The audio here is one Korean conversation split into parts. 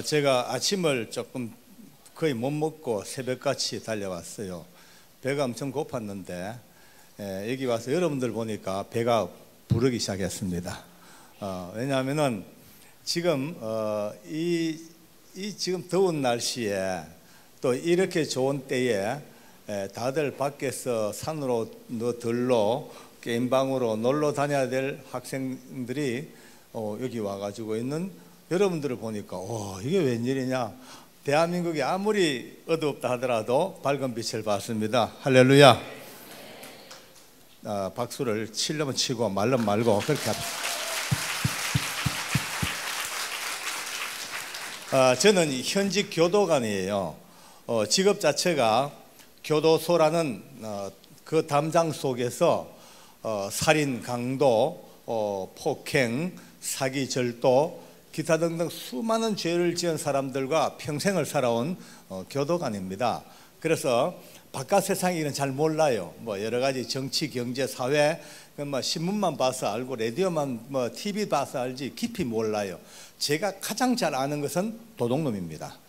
제가 아침을 조금 거의 못 먹고 새벽같이 달려왔어요. 배가 엄청 고팠는데 여기 와서 여러분들 보니까 배가 부르기 시작했습니다. 왜냐하면은 지금 지금 더운 날씨에 또 이렇게 좋은 때에 다들 밖에서 산으로 들러 게임방으로 놀러 다녀야 될 학생들이 여기 와가지고 있는 여러분들을 보니까 이게 웬일이냐. 대한민국이 아무리 어둡다 하더라도 밝은 빛을 받습니다. 할렐루야. 박수를 치려면 치고 말려면 말고 그렇게 합시다. 저는 현직 교도관이에요. 직업 자체가 교도소라는 그 담장 속에서 살인, 강도, 폭행, 사기, 절도, 기타 등등 수많은 죄를 지은 사람들과 평생을 살아온 교도관입니다. 그래서 바깥 세상 일은 잘 몰라요. 여러 가지 정치, 경제, 사회, 신문만 봐서 알고 라디오만 TV 봐서 알지 깊이 몰라요. 제가 가장 잘 아는 것은 도둑놈입니다.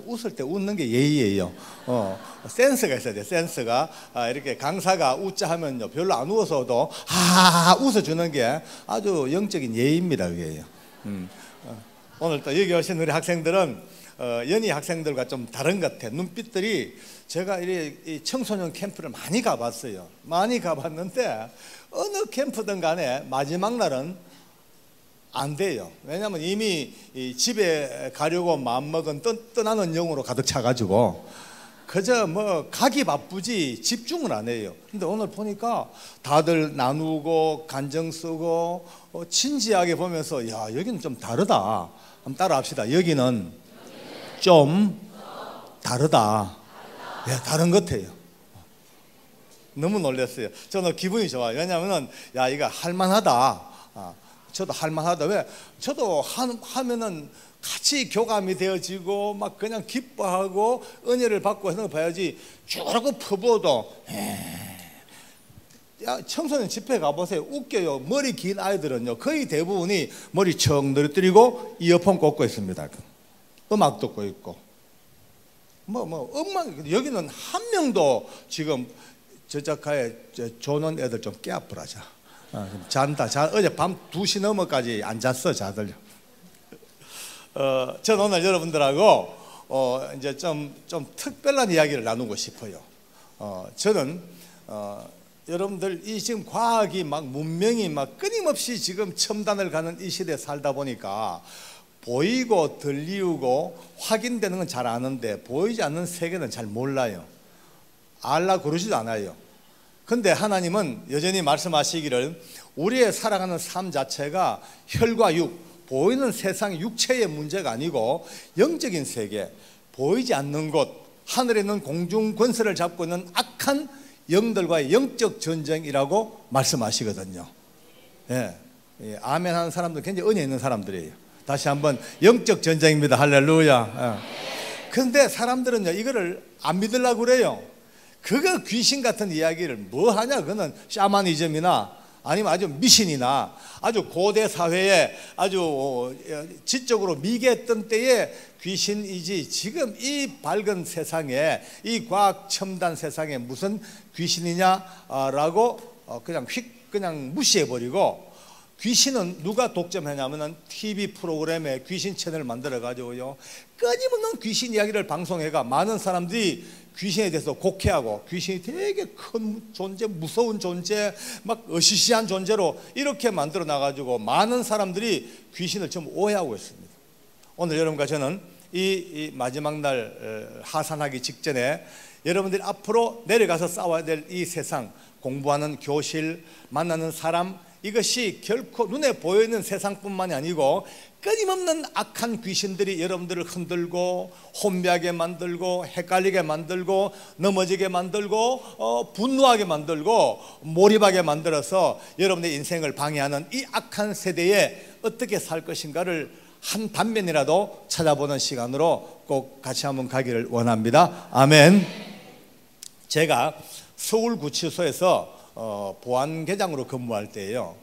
웃을 때 웃는 게 예의예요. 센스가 있어야 돼요. 센스가. 이렇게 강사가 웃자 하면요 별로 안 웃어도 웃어주는 게 아주 영적인 예의입니다. 그게요. 오늘 또 여기 오신 우리 학생들은 연희 학생들과 좀 다른 것 같아요. 눈빛들이 제가 이 청소년 캠프를 많이 가봤어요. 많이 가봤는데 어느 캠프든 간에 마지막 날은 안 돼요. 왜냐하면 이미 집에 가려고 마음먹은 떠나는 영으로 가득 차가지고 그저 가기 바쁘지 집중을 안 해요. 근데 오늘 보니까 다들 나누고 간정 쓰고 진지하게 보면서 야 여기는 좀 다르다. 한번 따라 합시다. 여기는 좀 다르다. 다른 것 같아요. 너무 놀랐어요. 저는 기분이 좋아요. 왜냐하면 야 이거 할만하다. 저도 할만하다. 왜? 저도 하면은 같이 교감이 되어지고 막 그냥 기뻐하고 은혜를 받고 하는 거 봐야지 쭉 퍼부어도 청소년 집회 가보세요. 웃겨요. 머리 긴 아이들은요 거의 대부분이 머리 척 늘어뜨리고 이어폰 꽂고 있습니다. 음악 듣고 있고 음악 여기는 한 명도 지금 저작가에 조는 애들 좀 깨아프라자. 잔다. 어제 밤 2시 넘어까지 안 잤어, 자들. 저는 오늘 여러분들하고 이제 좀 특별한 이야기를 나누고 싶어요. 저는 여러분들 이 지금 과학이 막 문명이 막 끊임없이 지금 첨단을 가는 이 시대에 살다 보니까 보이고 들리고 확인되는 건 잘 아는데 보이지 않는 세계는 잘 몰라요. 알라 그러지도 않아요. 근데 하나님은 여전히 말씀하시기를 우리의 살아가는 삶 자체가 혈과 육, 보이는 세상 육체의 문제가 아니고 영적인 세계, 보이지 않는 곳, 하늘에 있는 공중 권세를 잡고 있는 악한 영들과의 영적 전쟁이라고 말씀하시거든요. 아멘 하는 사람들 굉장히 은혜 있는 사람들이에요. 다시 한번 영적 전쟁입니다. 할렐루야. 그런데 사람들은요 이거를 안 믿으려고 그래요. 그거 귀신 같은 이야기를 뭐 하냐. 그거는 샤머니즘이나 아니면 아주 미신이나 아주 고대 사회에 아주 지적으로 미개했던 때의 귀신이지 지금 이 밝은 세상에 이 과학 첨단 세상에 무슨 귀신이냐라고 그냥 무시해버리고 귀신은 누가 독점하냐면은 TV 프로그램에 귀신 채널을 만들어 가지고요 끊임없는 귀신 이야기를 방송해가 많은 사람들이 귀신에 대해서 곡해하고 귀신이 되게 큰 존재, 무서운 존재, 막 어시시한 존재로 이렇게 만들어 놔가지고 많은 사람들이 귀신을 좀 오해하고 있습니다. 오늘 여러분과 저는 이 마지막 날 하산하기 직전에 여러분들이 앞으로 내려가서 싸워야 될 이 세상, 공부하는 교실, 만나는 사람, 이것이 결코 눈에 보이는 세상뿐만이 아니고 끊임없는 악한 귀신들이 여러분들을 흔들고 혼미하게 만들고 헷갈리게 만들고 넘어지게 만들고 분노하게 만들고 몰입하게 만들어서 여러분의 인생을 방해하는 이 악한 세대에 어떻게 살 것인가를 한 단면이라도 찾아보는 시간으로 꼭 같이 한번 가기를 원합니다. 아멘. 제가 서울구치소에서 보안계장으로 근무할 때예요.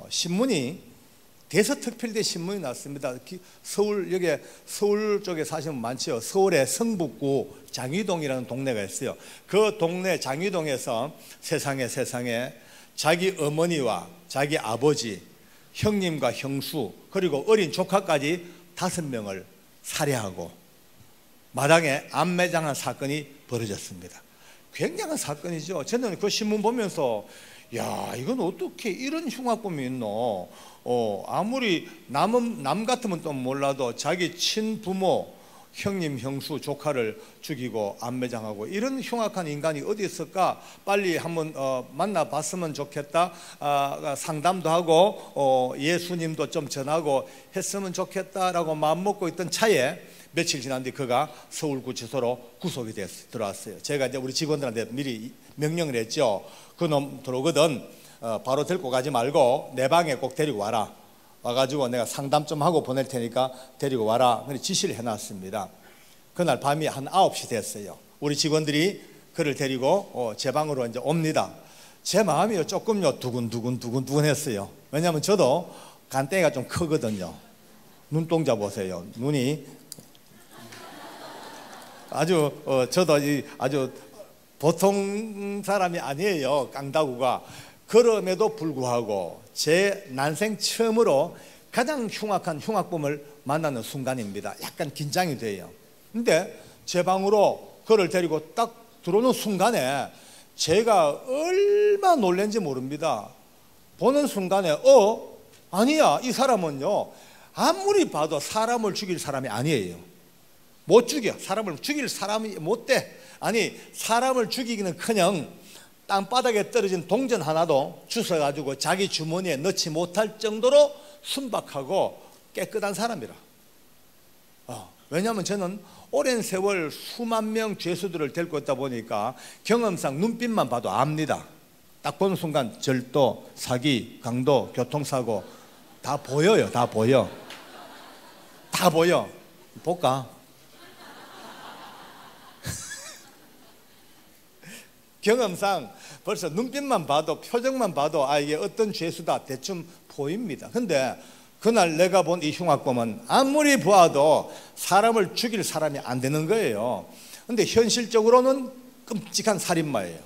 신문이 대서특필대 신문이 났습니다. 서울, 여기 서울 쪽에 사시는 분 많지요. 서울의 성북구 장위동이라는 동네가 있어요. 그 동네 장위동에서 세상에 자기 어머니와 자기 아버지, 형님과 형수, 그리고 어린 조카까지 5명을 살해하고 마당에 암매장한 사건이 벌어졌습니다. 굉장한 사건이죠. 저는 그 신문 보면서 야, 이건 어떻게 이런 흉악범이 있노? 아무리 남 같으면 또 몰라도 자기 친부모, 형님, 형수, 조카를 죽이고 암매장하고 이런 흉악한 인간이 어디 있을까? 빨리 한번 만나봤으면 좋겠다. 상담도 하고 예수님도 좀 전하고 했으면 좋겠다라고 마음먹고 있던 차에 며칠 지난 뒤 그가 서울구치소로 구속이 들어왔어요. 제가 이제 우리 직원들한테 미리 명령을 했죠. 그놈 들어오거든 바로 데리고 가지 말고 내 방에 꼭 데리고 와라. 와가지고 내가 상담 좀 하고 보낼 테니까 데리고 와라. 그래서 지시를 해놨습니다. 그날 밤이 한 9시 됐어요. 우리 직원들이 그를 데리고 제 방으로 이제 옵니다. 제 마음이 조금요 두근두근 했어요. 왜냐하면 저도 간땡이가 좀 크거든요. 눈동자 보세요. 눈이 아주 저도 아주 보통 사람이 아니에요. 깡다구가. 그럼에도 불구하고 제 난생 처음으로 가장 흉악한 흉악범을 만나는 순간입니다. 약간 긴장이 돼요. 근데 제 방으로 그를 데리고 딱 들어오는 순간에 제가 얼마나 놀란지 모릅니다. 보는 순간에 아니야, 이 사람은요 아무리 봐도 사람을 죽일 사람이 아니에요. 못 죽여. 사람을 죽일 사람이 못 돼. 아니, 사람을 죽이기는커녕 땅바닥에 떨어진 동전 하나도 주워가지고 자기 주머니에 넣지 못할 정도로 순박하고 깨끗한 사람이라. 왜냐하면 저는 오랜 세월 수만 명 죄수들을 데리고 있다 보니까 경험상 눈빛만 봐도 압니다. 딱 보는 순간 절도, 사기, 강도, 교통사고 다 보여요. 다 보여. 다 보여. 볼까? 경험상 벌써 눈빛만 봐도 표정만 봐도 이게 어떤 죄수다 대충 보입니다. 근데 그날 내가 본 이 흉악범은 아무리 보아도 사람을 죽일 사람이 안 되는 거예요. 근데 현실적으로는 끔찍한 살인마예요.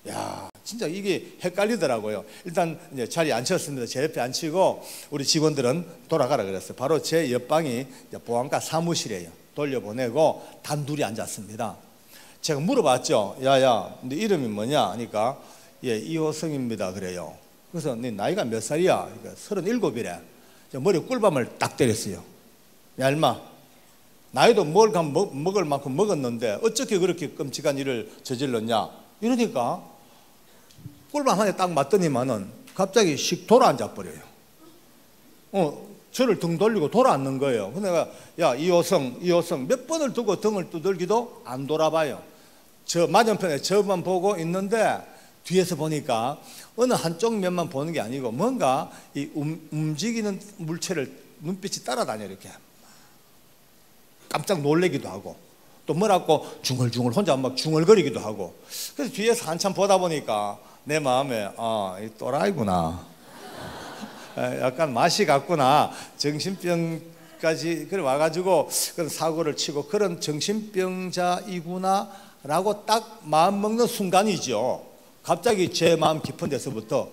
야, 진짜 이게 헷갈리더라고요. 일단 이제 자리에 앉혔습니다. 제 옆에 앉히고 우리 직원들은 돌아가라 그랬어요. 바로 제 옆방이 보안과 사무실이에요. 돌려보내고 단둘이 앉았습니다. 제가 물어봤죠. 야야, 네 이름이 뭐냐? 하니까 예, 이호성입니다. 그래요. 그래서 네 나이가 몇 살이야? 그러니까 37이래. 머리 꿀밤을 딱 때렸어요. 야 인마, 나이도 먹을 만큼 먹었는데 어떻게 그렇게 끔찍한 일을 저질렀냐? 이러니까 꿀밤 한 대 딱 맞더니만은 갑자기 씩 돌아앉아 버려요. 저를 등 돌리고 돌아앉는 거예요. 그래서 내가 야 이호성 몇 번을 두고 등을 두들기도 안 돌아봐요. 저 맞은편에 저만 보고 있는데 뒤에서 보니까 어느 한쪽 면만 보는 게 아니고 뭔가 이 움직이는 물체를 눈빛이 따라다녀. 이렇게 깜짝 놀래기도 하고 또 뭐라고 중얼중얼 혼자 막 중얼거리기도 하고. 그래서 뒤에서 한참 보다 보니까 내 마음에 이 또라이구나. 약간 맛이 갔구나. 정신병까지 그래 와가지고 그런 사고를 치고 그런 정신병자이구나 라고 딱 마음 먹는 순간이죠. 갑자기 제 마음 깊은 데서부터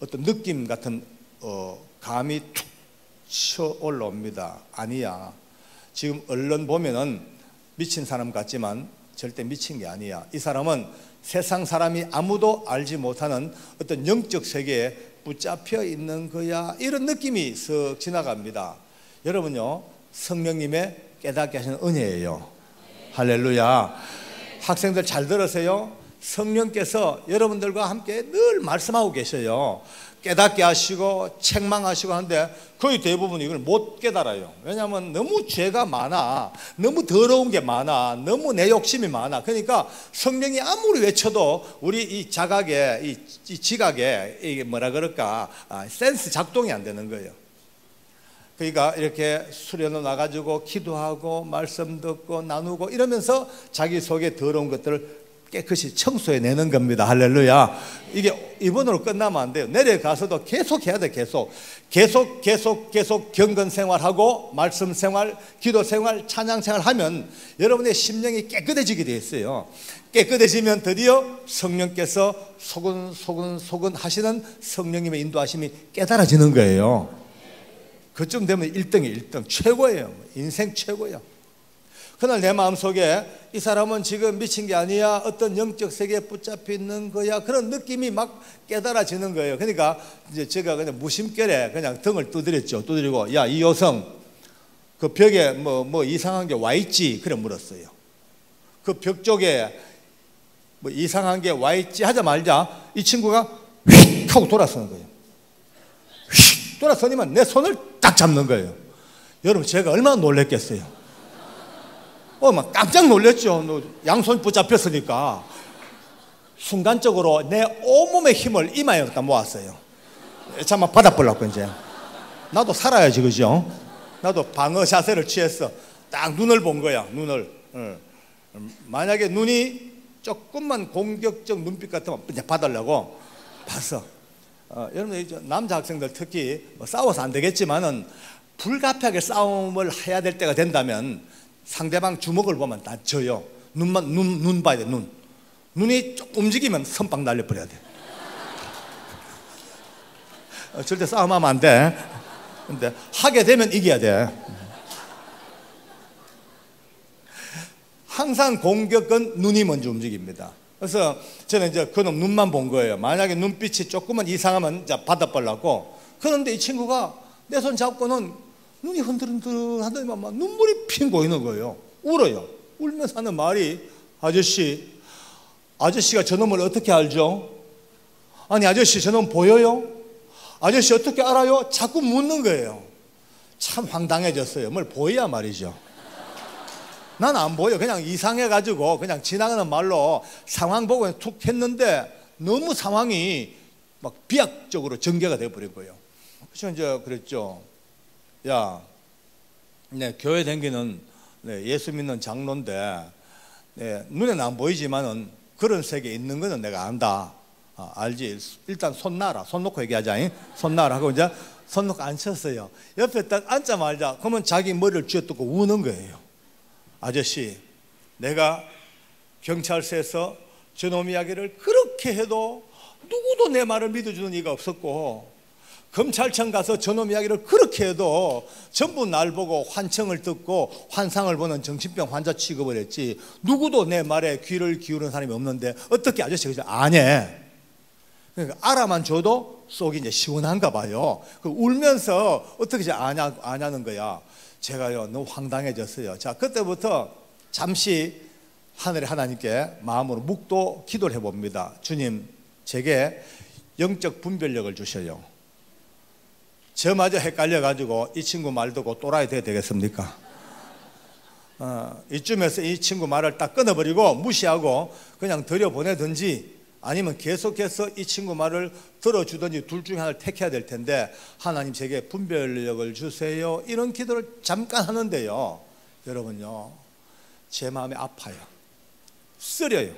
어떤 느낌 같은 감이 툭 쳐 올라옵니다. 아니야, 지금 언론 보면은 미친 사람 같지만 절대 미친 게 아니야. 이 사람은 세상 사람이 아무도 알지 못하는 어떤 영적 세계에 붙잡혀 있는 거야. 이런 느낌이 쓱 지나갑니다. 여러분요, 성령님의 깨닫게 하시는 은혜예요. 할렐루야. 학생들 잘 들으세요. 성령께서 여러분들과 함께 늘 말씀하고 계셔요. 깨닫게 하시고 책망하시고 하는데 거의 대부분 이걸 못 깨달아요. 왜냐하면 너무 죄가 많아, 너무 더러운 게 많아, 너무 내 욕심이 많아. 그러니까 성령이 아무리 외쳐도 우리 이 자각에, 이 지각에 이게 뭐라 그럴까, 센스 작동이 안 되는 거예요. 그러니까 이렇게 수련을 나가지고 기도하고 말씀 듣고 나누고 이러면서 자기 속에 더러운 것들을 깨끗이 청소해내는 겁니다. 할렐루야. 이게 이번으로 끝나면 안 돼요. 내려가서도 계속 해야 돼. 계속 경건 생활하고 말씀 생활, 기도 생활, 찬양 생활 하면 여러분의 심령이 깨끗해지게 되어 있어요. 깨끗해지면 드디어 성령께서 소근 하시는 성령님의 인도하심이 깨달아지는 거예요. 그쯤 되면 1등이 1등, 최고예요. 인생 최고예요. 그날 내 마음속에 이 사람은 지금 미친 게 아니야, 어떤 영적 세계에 붙잡혀 있는 거야, 그런 느낌이 막 깨달아지는 거예요. 그러니까 이제 제가 그냥 무심결에 그냥 등을 두드리고, 야, 이 여성 그 벽에 뭐 이상한 게 와 있지? 그래 물었어요. 그 벽 쪽에 뭐 이상한 게 와 있지 하자마자 이 친구가 휙 하고 돌아서는 거예요. 휙 돌아서니만 내 손을 딱 잡는 거예요. 여러분, 제가 얼마나 놀랬겠어요. 막 깜짝 놀랐죠. 양손 붙잡혔으니까. 순간적으로 내 온몸의 힘을 이마에 갖다 모았어요. 잠깐 받아보려고 이제. 나도 살아야지, 그죠? 나도 방어 자세를 취했어. 딱 눈을 본 거야, 눈을. 만약에 눈이 조금만 공격적 눈빛 같으면 이제 받으려고 봤어. 여러분, 남자 학생들 특히 뭐 싸워서 안 되겠지만은 불가피하게 싸움을 해야 될 때가 된다면 상대방 주먹을 보면 다 져요. 눈 봐야 돼, 눈. 눈이 좀 움직이면 선빵 날려버려야 돼. 절대 싸움하면 안 돼. 근데 하게 되면 이겨야 돼. 항상 공격은 눈이 먼저 움직입니다. 그래서 저는 이제 그놈 눈만 본 거예요. 만약에 눈빛이 조금만 이상하면 이제 받아버리려고. 그런데 이 친구가 내 손 잡고는 눈이 흔들흔들하더니만 막 눈물이 핑 고이는 거예요. 울어요. 울면서 하는 말이, 아저씨가 저놈을 어떻게 알죠? 아니, 아저씨 저놈 보여요? 아저씨 어떻게 알아요? 자꾸 묻는 거예요. 참 황당해졌어요. 뭘 보여야 말이죠. 난 안 보여. 그냥 이상해가지고 그냥 지나가는 말로 상황 보고 툭 했는데 너무 상황이 막 비약적으로 전개가 돼버린 거예요. 그래서 이제 그랬죠. 야, 네, 교회 다니는 예수 믿는 장로인데 눈에는 안 보이지만은 그런 세계에 있는 거는 내가 안다. 알지? 일단 손 놔라. 손 놓고 얘기하자. 손 놔라 하고 이제 손 놓고 앉혔어요. 옆에 딱 앉자마자 그러면 자기 머리를 쥐어뜯고 우는 거예요. 아저씨, 내가 경찰서에서 저놈 이야기를 그렇게 해도 누구도 내 말을 믿어주는 이가 없었고, 검찰청 가서 저놈 이야기를 그렇게 해도 전부 날 보고 환청을 듣고 환상을 보는 정신병 환자 취급을 했지, 누구도 내 말에 귀를 기울이는 사람이 없는데 어떻게 아저씨가 안 해? 그러니까 알아만 줘도 속이 이제 시원한가 봐요. 울면서 어떻게 이제 아냐는 거야. 제가요, 너무 황당해졌어요. 자, 그때부터 잠시 하늘의 하나님께 마음으로 묵도 기도를 해봅니다. 주님, 제게 영적 분별력을 주셔요. 저마저 헷갈려가지고 이 친구 말 듣고 또라이 돼야 되겠습니까? 이쯤에서 이 친구 말을 딱 끊어버리고 무시하고 그냥 들여보내든지, 아니면 계속해서 이 친구 말을 들어주든지 둘 중에 하나를 택해야 될 텐데, 하나님 제게 분별력을 주세요. 이런 기도를 잠깐 하는데요, 여러분요, 제 마음이 아파요. 쓰려요.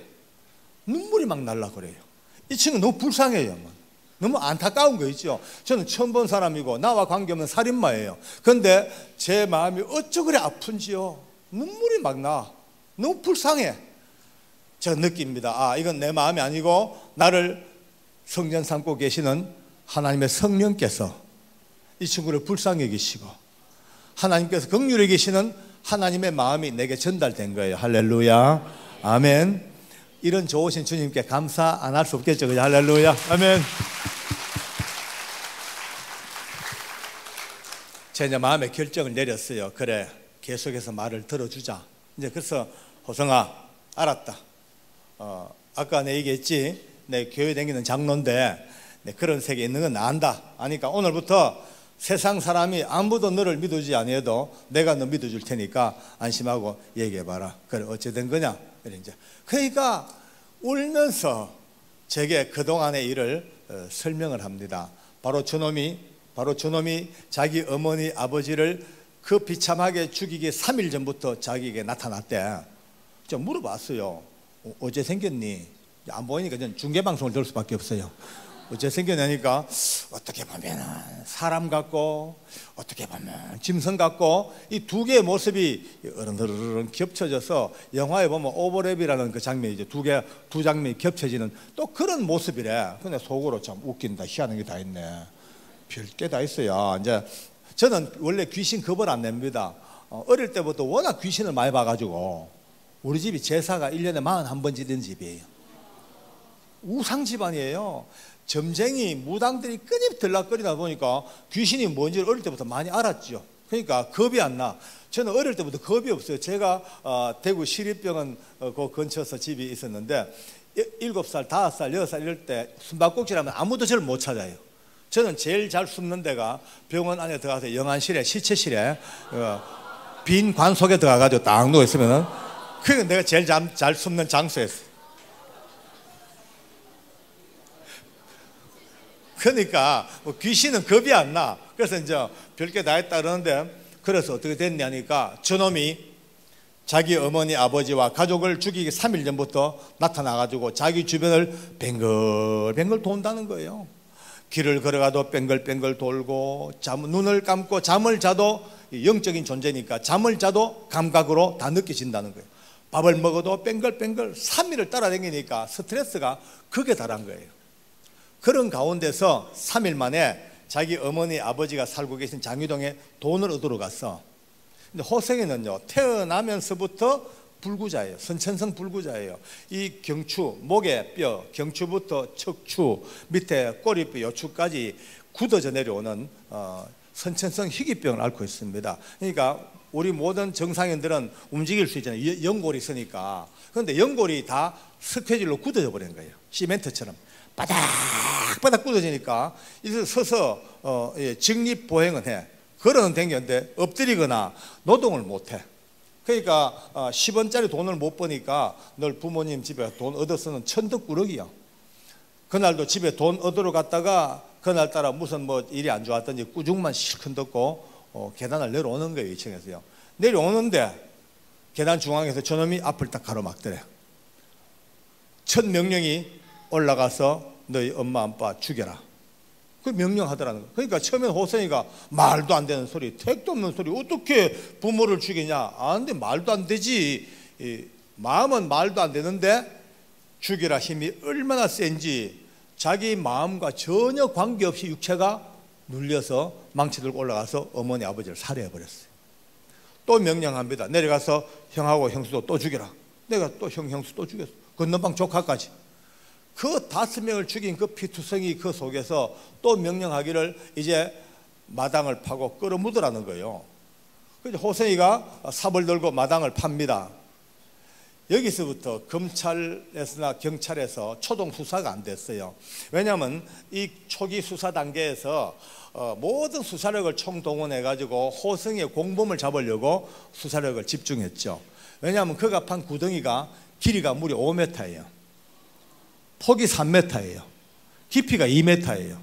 눈물이 막 날라 그래요. 이 친구 너무 불쌍해요. 너무 안타까운 거 있죠. 저는 처음 본 사람이고 나와 관계없는 살인마예요. 그런데 제 마음이 어쩌 그래 아픈지요. 눈물이 막 나. 너무 불쌍해. 제가 느낍니다. 이건 내 마음이 아니고 나를 성전 삼고 계시는 하나님의 성령께서 이 친구를 불쌍히 여기시고 하나님께서 긍휼히 계시는 하나님의 마음이 내게 전달된 거예요. 할렐루야. 아멘. 이런 좋으신 주님께 감사 안 할 수 없겠죠. 그죠? 할렐루야. 아멘. 제가 이제 마음의 결정을 내렸어요. 그래, 계속해서 말을 들어주자. 이제 그래서 호성아, 알았다. 아까 내 얘기했지, 내 교회 다니는 장로인데 그런 세계에 있는 건 안다. 아니까 오늘부터 세상 사람이 아무도 너를 믿어주지 아니해도 내가 너 믿어줄 테니까 안심하고 얘기해봐라. 그래, 어찌 된 거냐? 그래, 이제. 그러니까 울면서 제게 그동안의 일을 설명을 합니다. 바로 저놈이 자기 어머니 아버지를 그 비참하게 죽이기 3일 전부터 자기에게 나타났대. 제가 물어봤어요. 어째 생겼니? 안 보이니까 저는 중계방송을 들 수밖에 없어요. 어째 생겼냐니까 어떻게 보면 사람 같고 어떻게 보면 짐승 같고 이 두 개의 모습이 어른들은 겹쳐져서 영화에 보면 오버랩이라는 그 장면이 이제 두 장면이 겹쳐지는 또 그런 모습이래. 근데 속으로 참 웃긴다, 희한한 게 다 있네. 별게 다 있어요. 이제 저는 원래 귀신 겁을 안 냅니다. 어릴 때부터 워낙 귀신을 많이 봐가지고 우리 집이 제사가 1년에 41번 지는 집이에요. 우상 집안이에요. 점쟁이 무당들이 끊임 들락거리다 보니까 귀신이 뭔지를 어릴 때부터 많이 알았죠. 그러니까 겁이 안 나. 저는 어릴 때부터 겁이 없어요. 제가 대구 시립병원 그 근처에서 집이 있었는데 7살, 5살, 6살 이럴 때 숨바꼭질하면 아무도 저를 못 찾아요. 저는 제일 잘 숨는 데가 병원 안에 들어가서 영안실에, 시체실에 빈 관 속에 들어가가지고 딱 누워있으면은 그게 내가 제일 잘 숨는 장소였어요. 그러니까 뭐 귀신은 겁이 안 나. 그래서 이제 별게 다 했다 그러는데, 그래서 어떻게 됐냐니까 저놈이 자기 어머니 아버지와 가족을 죽이기 3일 전부터 나타나가지고 자기 주변을 뱅글뱅글 돈다는 거예요. 길을 걸어가도 뱅글뱅글 돌고, 눈을 감고 잠을 자도, 영적인 존재니까 잠을 자도 감각으로 다 느껴진다는 거예요. 밥을 먹어도 뱅글뱅글 3일을 따라다니니까 스트레스가 극에 달한 거예요. 그런 가운데서 3일 만에 자기 어머니 아버지가 살고 계신 장유동에 돈을 얻으러 갔어. 근데 호생이는요, 태어나면서부터 불구자예요. 선천성 불구자예요. 이 경추, 목의 뼈, 경추부터 척추, 밑에 꼬리뼈, 요추까지 굳어져 내려오는 선천성 희귀병을 앓고 있습니다. 그러니까 우리 모든 정상인들은 움직일 수 있잖아요. 연골이 있으니까. 그런데 연골이 다 스퀘질로 굳어져 버린 거예요. 시멘트처럼 바닥바닥 굳어지니까 이제 서서 직립보행은 해. 걸어는 댕겼는데 엎드리거나 노동을 못해. 그러니까 10원짜리 돈을 못 버니까 늘 부모님 집에 돈 얻어서는 천덕꾸러기야. 그날도 집에 돈 얻으러 갔다가 그날따라 무슨 뭐 일이 안 좋았던지 꾸중만 실컷 듣고 계단을 내려오는 거예요. 2층에서요. 내려오는데 계단 중앙에서 저놈이 앞을 딱 가로막더래. 첫 명령이 올라가서 너희 엄마 아빠 죽여라. 그 명령하더라는 거예요. 그러니까 처음에 호선이가 말도 안 되는 소리, 택도 없는 소리, 어떻게 부모를 죽이냐. 아, 근데 말도 안 되지. 마음은 말도 안 되는데 죽이라 힘이 얼마나 센지 자기 마음과 전혀 관계없이 육체가 눌려서 망치 들고 올라가서 어머니 아버지를 살해해버렸어요. 또 명령합니다. 내려가서 형하고 형수도 또 죽여라. 내가 또 형수 또 죽였어. 건너방 조카까지. 그 5명을 죽인 그 피투성이 그 속에서 또 명령하기를 이제 마당을 파고 끌어묻으라는 거예요. 그래서 호생이가 삽을 들고 마당을 팝니다. 여기서부터 검찰에서나 경찰에서 초동 수사가 안 됐어요. 왜냐하면 이 초기 수사 단계에서 모든 수사력을 총동원해 가지고 호성이의 공범을 잡으려고 수사력을 집중했죠. 왜냐하면 그가 판 구덩이가 길이가 무려 5m예요. 폭이 3m예요. 깊이가 2m예요.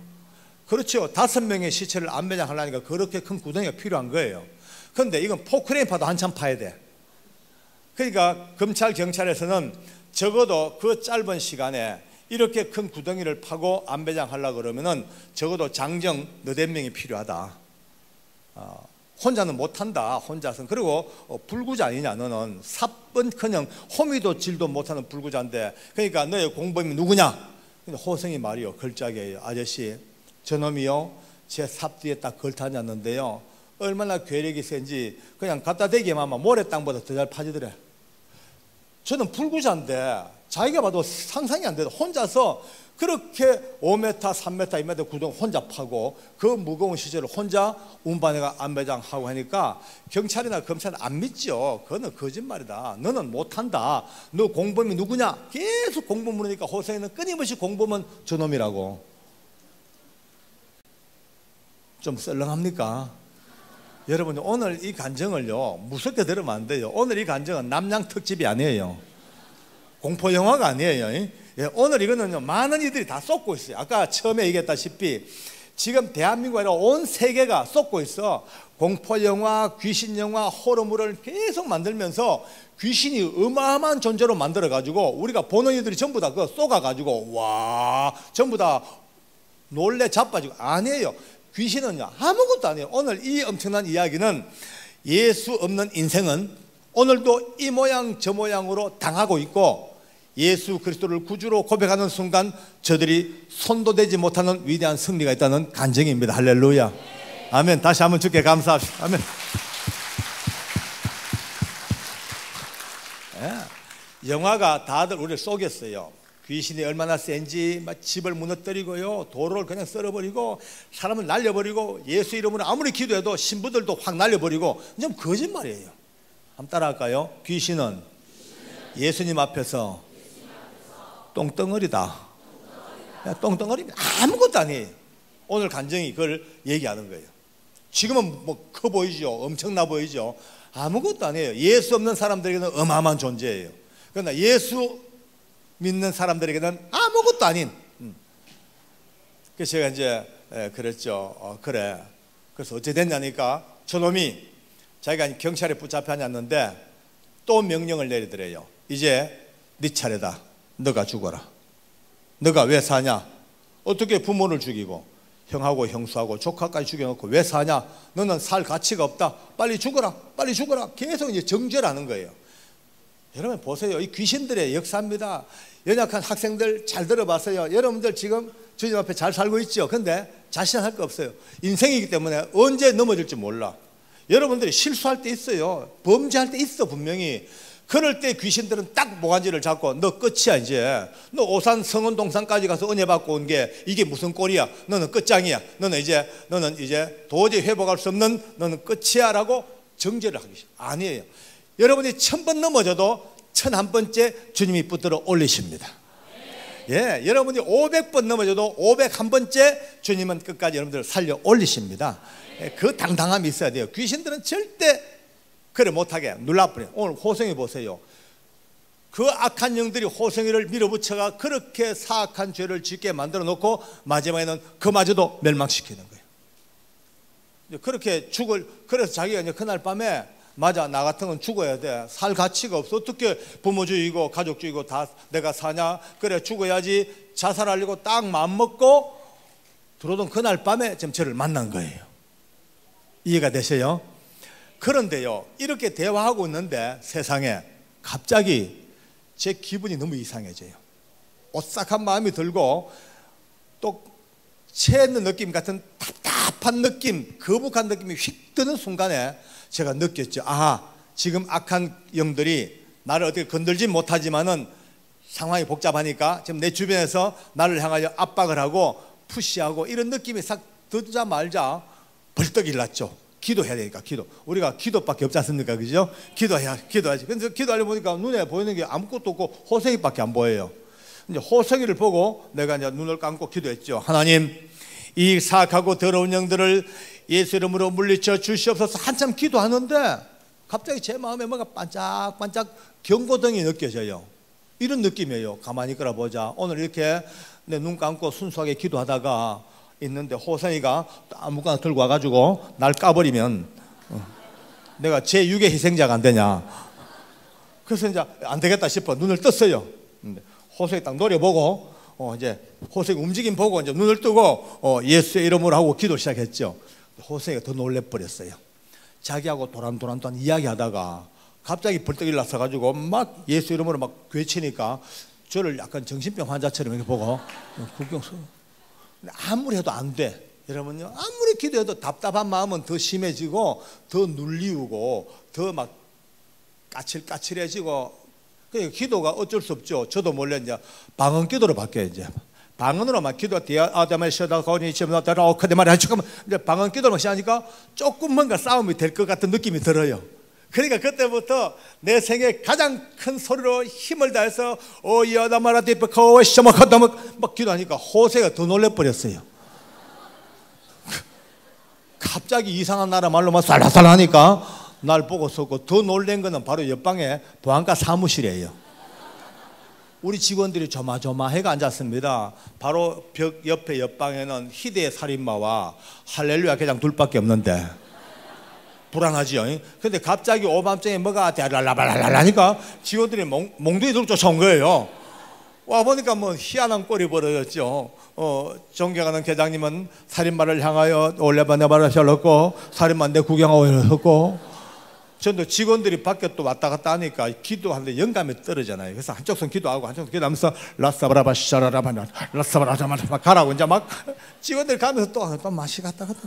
그렇죠. 5명의 시체를 안매장하려니까 그렇게 큰 구덩이가 필요한 거예요. 그런데 이건 포크레인 파도 한참 파야 돼. 그러니까 검찰 경찰에서는 적어도 그 짧은 시간에 이렇게 큰 구덩이를 파고 안배장하려고 그러면은 적어도 장정 4-5명이 필요하다. 혼자는 못한다. 혼자서는. 그리고 불구자 아니냐. 너는 삽은커녕 호미도 질도 못하는 불구자인데, 그러니까 너의 공범이 누구냐. 근데 호성이 말이요, 걸작이에요. 아저씨, 저놈이요 제 삽 뒤에 딱 걸타놨는데요, 얼마나 괴력이 센지 그냥 갖다 대기만 하면 모래땅보다 더 잘 파지더래. 저는 불구자인데 자기가 봐도 상상이 안 돼요. 혼자서 그렇게 5m, 3m, 2m 구덩이 혼자 파고 그 무거운 시체를 혼자 운반해가 안배장하고 하니까 경찰이나 검찰은 안 믿죠. 그거는 거짓말이다. 너는 못한다. 너 공범이 누구냐? 계속 공범 물으니까 호성이는 끊임없이 공범은 저놈이라고. 좀 썰렁합니까? 여러분, 오늘 이 간증을요 무섭게 들으면 안 돼요. 오늘 이 간증은 남양 특집이 아니에요. 공포 영화가 아니에요. 오늘 이거는요 많은 이들이 다 쏟고 있어요. 아까 처음에 얘기했다시피 지금 대한민국 아니라 온 세계가 쏟고 있어. 공포영화, 귀신영화, 호러물을 계속 만들면서 귀신이 어마어마한 존재로 만들어가지고 우리가 보는 이들이 전부 다 그거 쏘가가지고 와 전부 다 놀래 자빠지고. 아니에요. 귀신은요 아무것도 아니에요. 오늘 이 엄청난 이야기는 예수 없는 인생은 오늘도 이 모양 저 모양으로 당하고 있고, 예수 그리스도를 구주로 고백하는 순간 저들이 손도 대지 못하는 위대한 승리가 있다는 간증입니다. 할렐루야. 아멘. 다시 한번 주께 감사합시다. 아멘. 예. 영화가 다들 우리를 속였어요. 귀신이 얼마나 센지 막 집을 무너뜨리고요, 도로를 그냥 썰어버리고 사람을 날려버리고 예수 이름으로 아무리 기도해도 신부들도 확 날려버리고. 좀 거짓말이에요. 한번 따라할까요? 귀신은 예수님 앞에서 똥덩어리다. 똥덩어리입니다. 아무것도 아니에요. 오늘 간증이 그걸 얘기하는 거예요. 지금은 뭐 커 보이죠. 엄청나 보이죠. 아무것도 아니에요. 예수 없는 사람들에게는 어마어마한 존재예요. 그러나 예수 믿는 사람들에게는 아무것도 아닌. 그래서 제가 이제 그랬죠. 그래. 그래서 어찌 됐냐니까 저놈이 자기가 경찰에 붙잡혀 앉았는데 또 명령을 내리더래요. 이제 네 차례다. 너가 죽어라. 너가 왜 사냐? 어떻게 부모를 죽이고 형하고 형수하고 조카까지 죽여놓고 왜 사냐? 너는 살 가치가 없다. 빨리 죽어라. 빨리 죽어라. 계속 이제 정죄하는 거예요. 여러분 보세요. 이 귀신들의 역사입니다. 연약한 학생들 잘 들어봤어요. 여러분들 지금 주님 앞에 잘 살고 있죠. 근데 자신할 거 없어요. 인생이기 때문에 언제 넘어질지 몰라. 여러분들이 실수할 때 있어요. 범죄할 때 있어 분명히. 그럴 때 귀신들은 딱 모간지를 잡고 너 끝이야. 이제 너 오산 성원동산까지 가서 은혜 받고 온 게 이게 무슨 꼴이야. 너는 끝장이야. 너는 이제 도저히 회복할 수 없는 너는 끝이야 라고 정죄를 하기 싫어요. 아니에요. 여러분이 1000번 넘어져도 1001번째 주님이 붙들어 올리십니다. 예, 여러분이 500번 넘어져도 501번째 주님은 끝까지 여러분들을 살려 올리십니다. 그 당당함이 있어야 돼요. 귀신들은 절대 그래 못하게 눌러버려요. 오늘 호성이 보세요. 그 악한 영들이 호성이를 밀어붙여가 그렇게 사악한 죄를 짓게 만들어 놓고 마지막에는 그마저도 멸망시키는 거예요. 그렇게 그래서 자기가 이제 그날 밤에 맞아 나 같은 건 죽어야 돼. 살 가치가 없어. 어떻게 부모주의고 가족주의고 다 내가 사냐. 그래 죽어야지. 자살하려고 딱 마음먹고 들어오던 그날 밤에 지금 저를 만난 거예요. 이해가 되세요? 그런데요 이렇게 대화하고 있는데 세상에 갑자기 제 기분이 너무 이상해져요. 오싹한 마음이 들고 또 채는 느낌 같은 답답한 느낌, 거북한 느낌이 휙 드는 순간에 제가 느꼈죠. 아, 지금 악한 영들이 나를 어떻게 건들지 못하지만은 상황이 복잡하니까 지금 내 주변에서 나를 향하여 압박을 하고 푸시하고 이런 느낌이 싹 듣자마자 벌떡 일어났죠. 기도해야 되니까 기도. 우리가 기도밖에 없지 않습니까? 그죠? 기도해야지. 근데 기도하려 보니까 눈에 보이는 게 아무것도 없고 호생이밖에 안 보여요. 이제 호생이를 보고 내가 이제 눈을 감고 기도했죠. 하나님, 이 사악하고 더러운 영들을 예수 이름으로 물리쳐 주시옵소서. 한참 기도하는데 갑자기 제 마음에 뭔가 반짝반짝 경고등이 느껴져요. 이런 느낌이에요. 가만히 끌어보자. 오늘 이렇게 내 눈 감고 순수하게 기도하다가 있는데 호성이가 아무거나 들고 와가지고 날 까버리면 내가 제6의 희생자가 안 되냐. 그래서 이제 안 되겠다 싶어 눈을 떴어요. 호성이 딱 노려보고 이제 호성이 움직임 보고 이제 눈을 뜨고 예수의 이름으로 하고 기도 시작했죠. 호성이가 더 놀래버렸어요. 자기하고 도란도란 이야기하다가 갑자기 벌떡 일어나서 가지고 막 예수 이름으로 막 외치니까 저를 약간 정신병 환자처럼 이렇게 보고 구경서. 아무리 해도 안 돼. 여러분요, 아무리 기도해도 답답한 마음은 더 심해지고 더 눌리우고 더 막 까칠까칠해지고. 그러니까 기도가 어쩔 수 없죠. 저도 몰래 이제 방언 기도로 바뀌어요. 이제 방언으로만 기도 아담의 쉬다 거니 지금 따라 그대 말이 잠깐만 이제 방언 기도로만 시작하니까 조금 뭔가 싸움이 될 것 같은 느낌이 들어요. 그러니까 그때부터 내 생에 가장 큰 소리로 힘을 다해서 야다마라 디프코 시마카다마 막 기도하니까 호세가 더 놀래버렸어요. 갑자기 이상한 나라 말로만 살라살라하니까 날 보고 섰고 더 놀란 거는 바로 옆방에 보안과 사무실이에요. 우리 직원들이 조마조마해가 앉았습니다. 바로 벽 옆에 옆방에는 희대의 살인마와 할렐루야 개장 둘밖에 없는데 불안하지요. 근데 갑자기 오밤중에 뭐가 대랄라발랄라니까 직원들이 몽둥이 들고 쫓아온 거예요. 와 보니까 뭐 희한한 꼴이 벌어졌죠. 존경하는 계장님은 살인마를 향하여 올레바네바를 샬렀고 살인마 내 구경하고 이러셨고, 전도 직원들이 밖에 또 왔다 갔다 하니까 기도하는데 영감이 떨어지잖아요. 그래서 한쪽 손 기도하고 한쪽 손 기도하면서 라사바라바 시라라바나 라사바라자마자 가라고 이제 막 직원들 가면서 또 맛이 갔다 갔다.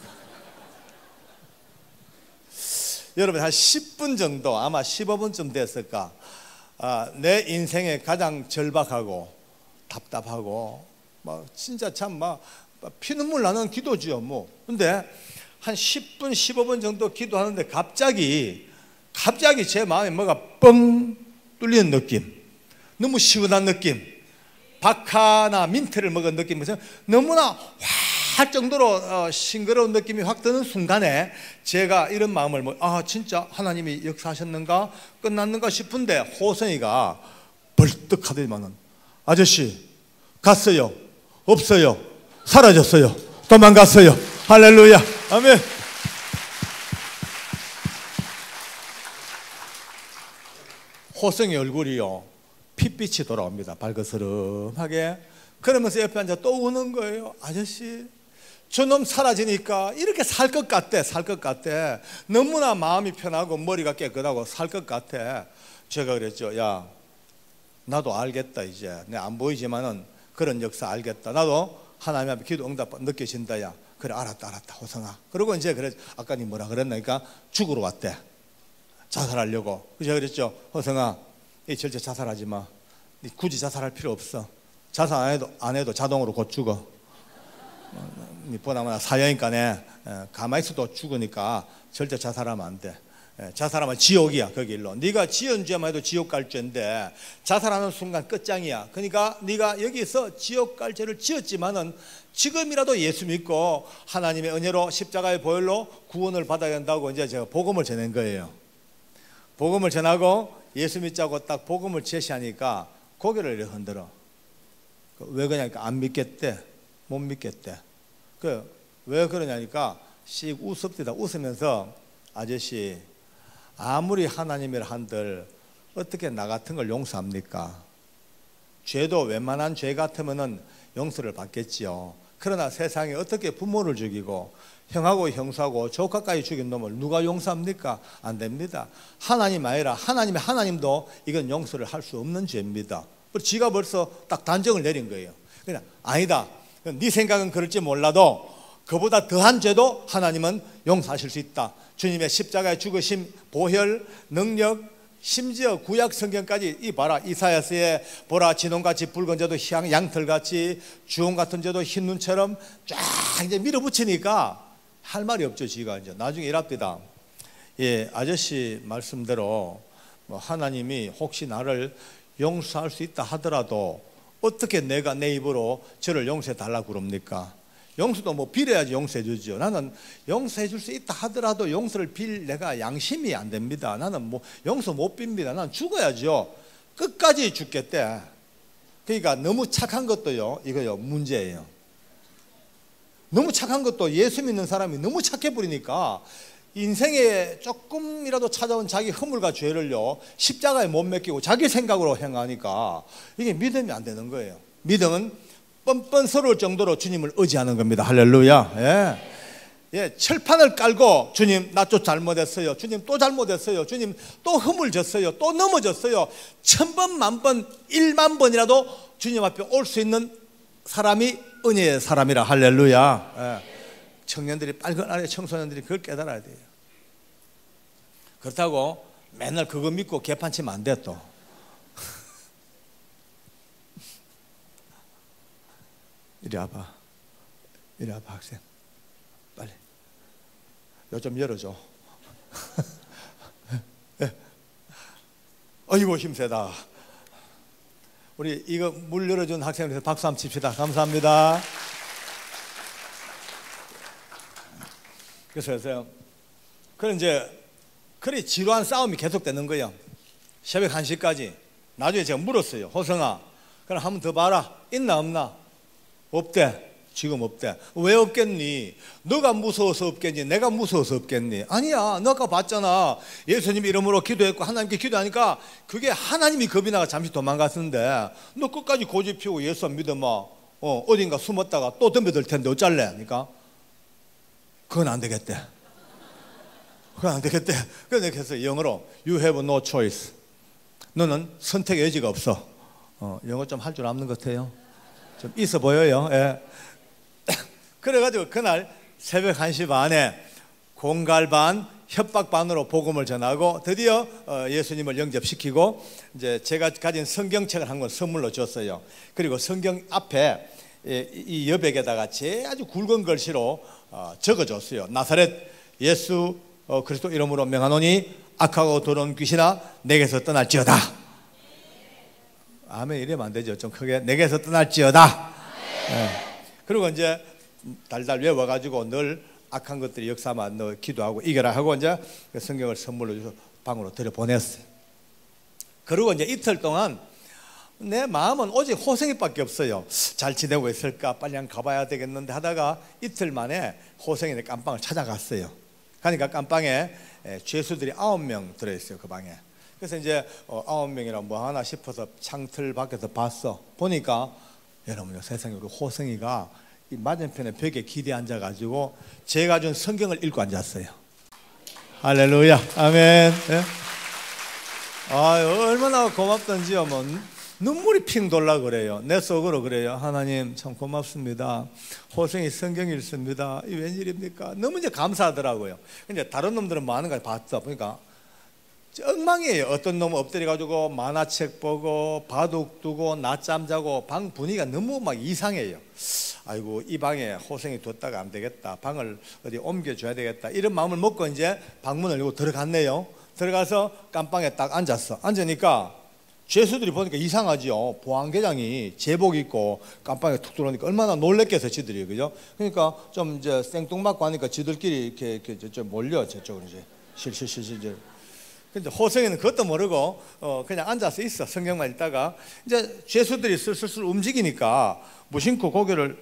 여러분 한 10분 정도, 아마 15분쯤 됐을까, 내 인생에 가장 절박하고 답답하고 막 진짜 참 막 피눈물 나는 기도지요 뭐. 근데 한 10분 15분 정도 기도하는데 갑자기 제 마음에 뭐가 뻥 뚫리는 느낌, 너무 시원한 느낌, 박하나 민트를 먹은 느낌, 너무나 할 정도로 싱그러운 느낌이 확 드는 순간에 제가 이런 마음을 진짜 하나님이 역사하셨는가 끝났는가 싶은데 호성이가 벌떡 하더니만은 아저씨 갔어요, 없어요, 사라졌어요, 도망갔어요. 할렐루야, 아멘. 호성이 얼굴이요 핏빛이 돌아옵니다. 발그스름하게. 그러면서 옆에 앉아 또 우는 거예요. 아저씨 저놈 사라지니까 이렇게 살 것 같대. 너무나 마음이 편하고 머리가 깨끗하고 살 것 같아. 제가 그랬죠. 야 나도 알겠다. 이제 내 안 보이지만은 그런 역사 알겠다. 나도 하나님 앞에 기도 응답 느껴진다. 야 그래 알았다 호성아. 그리고 이제 그래 아까 니 뭐라 그랬나니까 죽으러 왔대. 자살하려고. 제가 그랬죠. 호성아 이 절대 자살하지 마. 니 굳이 자살할 필요 없어. 자살 안 해도 자동으로 곧 죽어. 보나마나 사형이니까네 가만히 있어도 죽으니까 절대 자살하면 안 돼. 자살하면 지옥이야. 거기 일로 네가 지은 죄만 해도 지옥 갈 죄인데 자살하는 순간 끝장이야. 그러니까 네가 여기서 지옥 갈 죄를 지었지만은 지금이라도 예수 믿고 하나님의 은혜로 십자가의 보혈로 구원을 받아야 한다고 이제 제가 복음을 전한 거예요. 복음을 전하고 예수 믿자고 딱 복음을 제시하니까 고개를 이렇게 흔들어. 왜 그러냐니까 안 믿겠대. 못 믿겠대. 왜 그러냐니까 씩 웃으면서 아저씨 아무리 하나님이라 한들 어떻게 나 같은 걸 용서합니까? 죄도 웬만한 죄 같으면은 용서를 받겠지요. 그러나 세상에 어떻게 부모를 죽이고 형하고 형수하고 조카까지 죽인 놈을 누가 용서합니까? 안 됩니다. 하나님 아니라 하나님도 이건 용서를 할 수 없는 죄입니다. 지가 벌써 딱 단정을 내린 거예요. 그냥 아니다. 네 생각은 그럴지 몰라도 그보다 더한 죄도 하나님은 용서하실 수 있다. 주님의 십자가의 죽으심, 보혈, 능력, 심지어 구약 성경까지 이 봐라. 이사야서에 보라 진홍같이 붉은 죄도 양털같이 주홍 같은 죄도 흰 눈처럼 쫙 이제 밀어붙이니까 할 말이 없죠. 지가 이제 나중에 이랍니다. 예, 아저씨 말씀대로 하나님이 혹시 나를 용서할 수 있다 하더라도 어떻게 내가 내 입으로 저를 용서해 달라고 그럽니까? 용서도 뭐 빌어야지 용서해 주죠. 나는 용서해 줄 수 있다 하더라도 용서를 빌 내가 양심이 안 됩니다. 나는 뭐 용서 못 빕니다. 나는 죽어야죠. 끝까지 죽겠대. 그러니까 너무 착한 것도요 이거요 문제예요. 너무 착한 것도 예수 믿는 사람이 너무 착해 버리니까 인생에 조금이라도 찾아온 자기 허물과 죄를요 십자가에 못 맡기고 자기 생각으로 행하니까 이게 믿음이 안 되는 거예요. 믿음은 뻔뻔스러울 정도로 주님을 의지하는 겁니다. 할렐루야. 예, 철판을 깔고 주님 나 또 잘못했어요. 주님 또 잘못했어요. 주님 또 허물 졌어요. 또 넘어졌어요. 1000번 만번 1만 번이라도 주님 앞에 올 수 있는 사람이 은혜의 사람이라. 할렐루야. 예. 청년들이 빨간 아래 청소년들이 그걸 깨달아야 돼요. 그렇다고 맨날 그거 믿고 개판치면 안 돼. 또 이리 와봐. 이리 와봐 학생. 빨리 요 좀 열어줘. 어이구 힘세다. 우리 이거 물 열어준 학생들에서 박수 한번 칩시다. 감사합니다. 그래서 그래 이제 그래 지루한 싸움이 계속되는 거예요. 새벽 1시까지. 나중에 제가 물었어요. 호성아 그럼 한 번 더 봐라. 있나 없나? 없대. 지금 없대. 왜 없겠니? 너가 무서워서 없겠니? 내가 무서워서 없겠니? 아니야. 너 아까 봤잖아. 예수님 이름으로 기도했고 하나님께 기도하니까 그게 하나님이 겁이 나가 잠시 도망갔는데 너 끝까지 고집 피우고 예수 안 믿으면 어딘가 숨었다가 또 덤벼들 텐데 어쩔래? 그러니까 그건 안 되겠대. 그건 안 되겠대. 그래서 내가 해서 영어로 You have no choice. 너는 선택의 여지가 없어. 영어 좀 할 줄 아는 것 같아요. 좀 있어 보여요. 예. 그래가지고 그날 새벽 1시 반에 공갈 반, 협박 반으로 복음을 전하고 드디어 예수님을 영접시키고 이제 제가 가진 성경책을 한 권 선물로 줬어요. 그리고 성경 앞에 이 여백에다가 제 아주 굵은 글씨로 적어줬어요. 나사렛 예수 그리스도 이름으로 명하노니 악하고 더러운 귀신아 내게서 떠날지어다. 아멘 이러면 안 되죠. 좀 크게 내게서 떠날지어다. 네. 그리고 이제 달달 외워가지고 늘 악한 것들이 역사만 너 기도하고 이겨라 하고 이제 성경을 선물로 줘서 방으로 들여보냈어요. 그리고 이제 이틀 동안 내 마음은 오직 호생이밖에 없어요. 잘 지내고 있을까? 빨리 한 가봐야 되겠는데 하다가 이틀 만에 호생이네 깜빵을 찾아갔어요. 가니까 깜빵에 죄수들이 9명 들어있어요. 그 방에. 그래서 이제 9명이라 뭐 하나 싶어서 창틀 밖에서 봤어. 보니까 여러분요 세상에 우리 호생이가 이 맞은편에 벽에 기대 앉아가지고 제가 준 성경을 읽고 앉았어요. 할렐루야 아멘. 네? 얼마나 고맙던지요. 뭐 눈물이 핑 돌라 그래요. 내 속으로 그래요. 하나님 참 고맙습니다. 호생이 성경 읽습니다. 이 웬일입니까? 너무 이제 감사하더라고요. 근데 다른 놈들은 뭐 하는 걸 봤어. 보니까 엉망이에요. 어떤 놈 엎드려가지고 만화책 보고 바둑 두고 낮잠 자고 방 분위기가 너무 막 이상해요. 아이고 이 방에 호생이 뒀다가 안 되겠다. 방을 어디 옮겨줘야 되겠다. 이런 마음을 먹고 이제 방문을 열고 들어갔네요. 들어가서 깜빵에 딱 앉았어. 앉으니까 죄수들이 보니까 이상하지요. 보안계장이 제복 입고 깜빵에 툭 들어오니까 얼마나 놀랬겠어 지들이. 그죠? 그러니까 좀 이제 생뚱맞고 하니까 지들끼리 이렇게 저쪽 몰려 저쪽으로 이제 실실실실. 근데 호생이는 그것도 모르고 그냥 앉아서 있어. 성경만 읽다가 이제 죄수들이 슬슬 움직이니까 무심코 고개를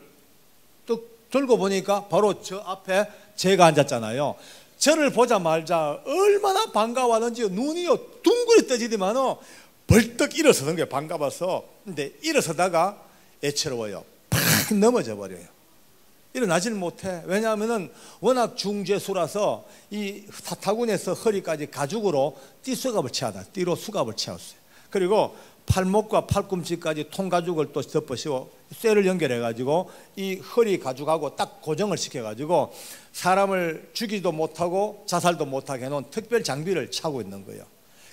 뚝 들고 보니까 바로 저 앞에 제가 앉았잖아요. 저를 보자마자 얼마나 반가워하는지 눈이요 둥그리 떠지더만은 벌떡 일어서는 거예요. 반가워서. 근데 일어서다가 애처로워요. 팍 넘어져 버려요. 일어나질 못해. 왜냐하면은 워낙 중죄수라서 이 타타군에서 허리까지 가죽으로 띠수갑을 채웠다. 띠로 수갑을 채웠어요. 그리고 팔목과 팔꿈치까지 통가죽을 또 덮으시고 쇠를 연결해가지고 이 허리 가죽하고 딱 고정을 시켜가지고 사람을 죽이지도 못하고 자살도 못하게 해놓은 특별 장비를 차고 있는 거예요.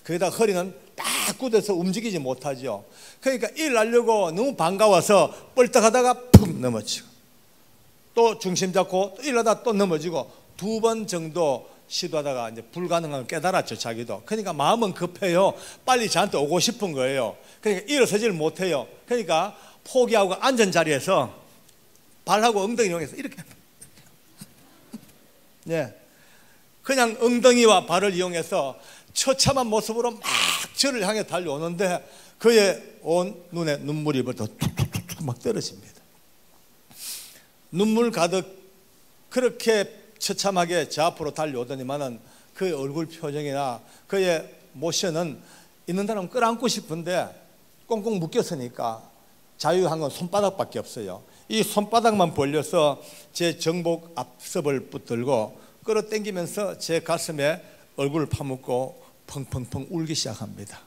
거기다 허리는 딱 굳어서 움직이지 못하죠. 그러니까 일어나려고 너무 반가워서 뻘떡하다가 푹 넘어지고 또 중심 잡고 또 일어나다 또 넘어지고 2번 정도 시도하다가 이제 불가능한 걸 깨달았죠. 자기도. 그러니까 마음은 급해요. 빨리 저한테 오고 싶은 거예요. 그러니까 일어서지를 못해요. 그러니까 포기하고 앉은 자리에서 발하고 엉덩이 이용해서 이렇게 네. 그냥 엉덩이와 발을 이용해서 처참한 모습으로 막 저를 향해 달려오는데 그의 온 눈에 눈물이 벌떡 툭툭툭 막 떨어집니다. 눈물 가득 그렇게 처참하게 저 앞으로 달려오더니만은 그의 얼굴 표정이나 그의 모션은 있는 사람 끌어안고 싶은데 꽁꽁 묶였으니까 자유한 건 손바닥밖에 없어요. 이 손바닥만 벌려서 제 정복 앞섭을 붙들고 끌어당기면서 제 가슴에 얼굴을 파묻고 펑펑펑 울기 시작합니다.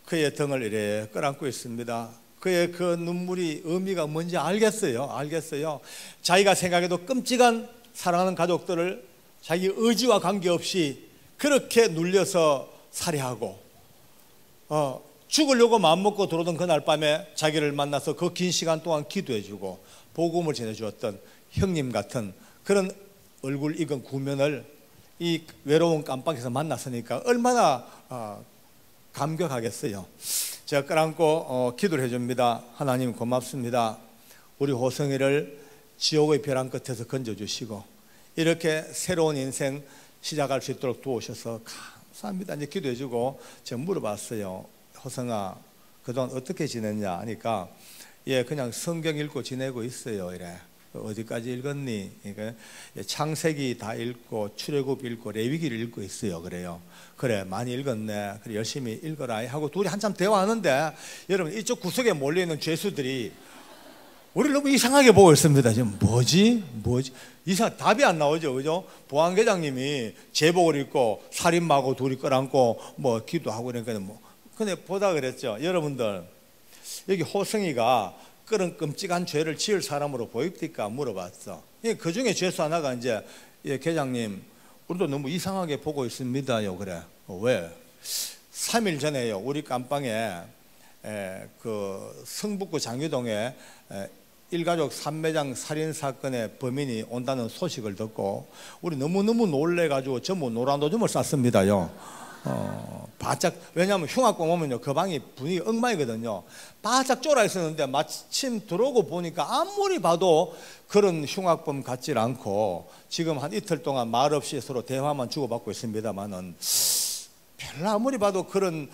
그의 등을 이래 끌어안고 있습니다. 그의 그 눈물이 의미가 뭔지 알겠어요. 자기가 생각해도 끔찍한 사랑하는 가족들을 자기 의지와 관계없이 그렇게 눌려서 살해하고 죽으려고 마음먹고 들어오던 그날 밤에 자기를 만나서 그 긴 시간 동안 기도해주고 복음을 전해주었던 형님 같은 그런 얼굴 익은 구면을 이 외로운 깜빵에서 만났으니까 얼마나 감격하겠어요. 제가 끌어안고 기도를 해줍니다. 하나님 고맙습니다. 우리 호성이를 지옥의 벼랑 끝에서 건져주시고 이렇게 새로운 인생 시작할 수 있도록 도우셔서 감사합니다. 이제 기도해주고 제가 물어봤어요. 호성아, 그동안 어떻게 지냈냐 하니까 예, 그냥 성경 읽고 지내고 있어요. 이래. 어디까지 읽었니? 그러니까 창세기 다 읽고 출애굽 읽고 레위기를 읽고 있어요. 그래요. 그래, 많이 읽었네. 그래, 열심히 읽어라 하고 둘이 한참 대화하는데 여러분 이쪽 구석에 몰려 있는 죄수들이 우리를 너무 이상하게 보고 있습니다. 지금 뭐지? 이상 답이 안 나오죠, 그죠? 보안계장님이 제복을 입고 살인마하고 둘이 끌안고 뭐 기도하고 그러니까 뭐 근데 보다 그랬죠. 여러분들 여기 호성이가 그런 끔찍한 죄를 지을 사람으로 보입니까? 물어봤어. 그 중에 죄수 하나가 이제 예, 계장님 우리도 너무 이상하게 보고 있습니다요. 그래. 왜? 3일 전에요. 우리 깜빵에 그 성북구 장유동에 일가족 산매장 살인 사건의 범인이 온다는 소식을 듣고 우리 너무너무 놀래가지고 전부 노란 오줌을 쌌습니다요. 바짝, 왜냐하면 흉악범 오면요 그 방이 분위기 엉망이거든요. 바짝 쫄아 있었는데 마침 들어오고 보니까 아무리 봐도 그런 흉악범 같질 않고 지금 한 이틀 동안 말 없이 서로 대화만 주고받고 있습니다만은 별로 아무리 봐도 그런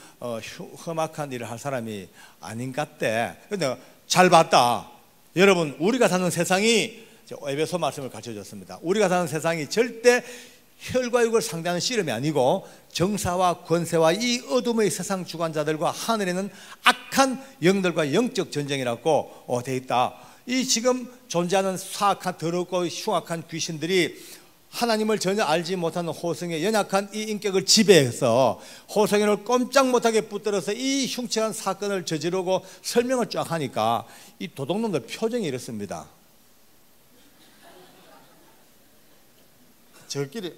험악한 일을 할 사람이 아닌 것 같대. 근데 잘 봤다. 여러분, 우리가 사는 세상이 에베소 말씀을 가르쳐줬습니다. 우리가 사는 세상이 절대 혈과 육을 상대하는 씨름이 아니고 정사와 권세와 이 어둠의 세상 주관자들과 하늘에는 악한 영들과 영적 전쟁이라고 되어 있다. 이 지금 존재하는 사악한 더럽고 흉악한 귀신들이 하나님을 전혀 알지 못하는 호성의 연약한 이 인격을 지배해서 호성이를 꼼짝 못하게 붙들어서 이 흉측한 사건을 저지르고 설명을 쫙 하니까 이 도둑놈들 표정이 이렇습니다. 저끼리